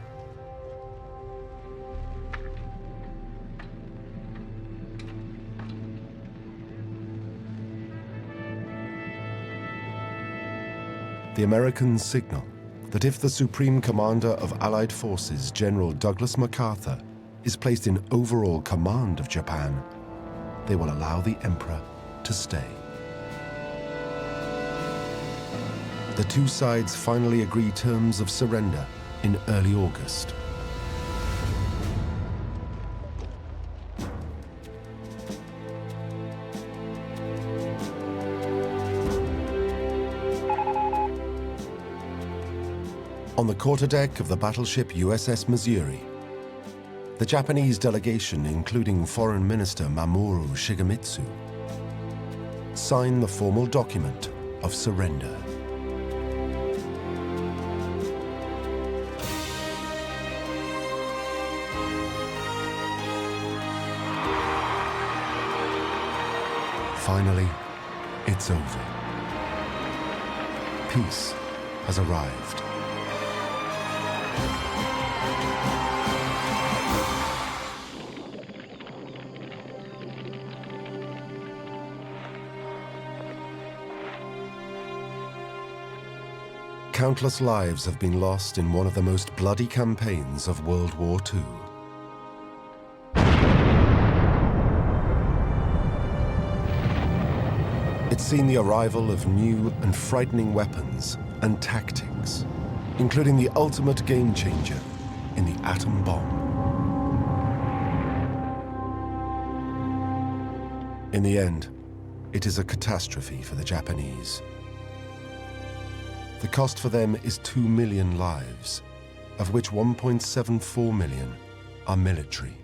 The Americans signal that if the Supreme Commander of Allied Forces, General Douglas MacArthur, is placed in overall command of Japan, they will allow the emperor to stay. The two sides finally agree terms of surrender in early August. On the quarterdeck of the battleship USS Missouri, the Japanese delegation, including Foreign Minister Mamoru Shigemitsu, sign the formal document of surrender. Finally, it's over. Peace has arrived. Countless lives have been lost in one of the most bloody campaigns of World War II. It's seen the arrival of new and frightening weapons and tactics, including the ultimate game changer in the atom bomb. In the end, it is a catastrophe for the Japanese. The cost for them is 2 million lives, of which 1.74 million are military.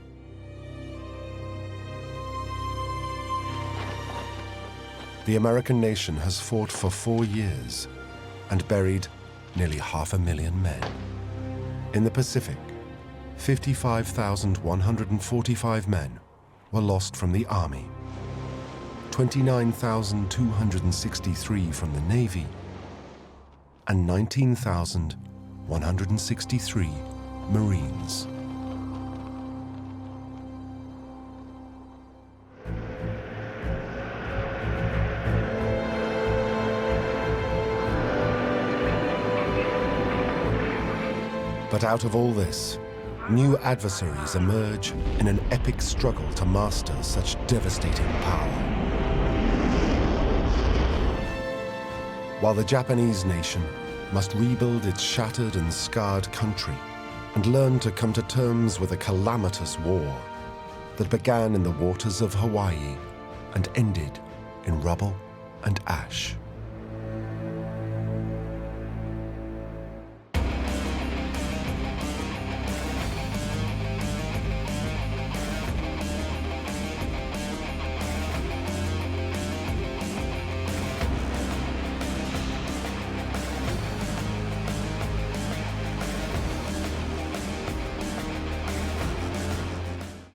The American nation has fought for 4 years and buried nearly 500,000 men. In the Pacific, 55,145 men were lost from the Army, 29,263 from the Navy, and 19,163 Marines. But out of all this, new adversaries emerge in an epic struggle to master such devastating power. While the Japanese nation must rebuild its shattered and scarred country and learn to come to terms with a calamitous war that began in the waters of Hawaii and ended in rubble and ash.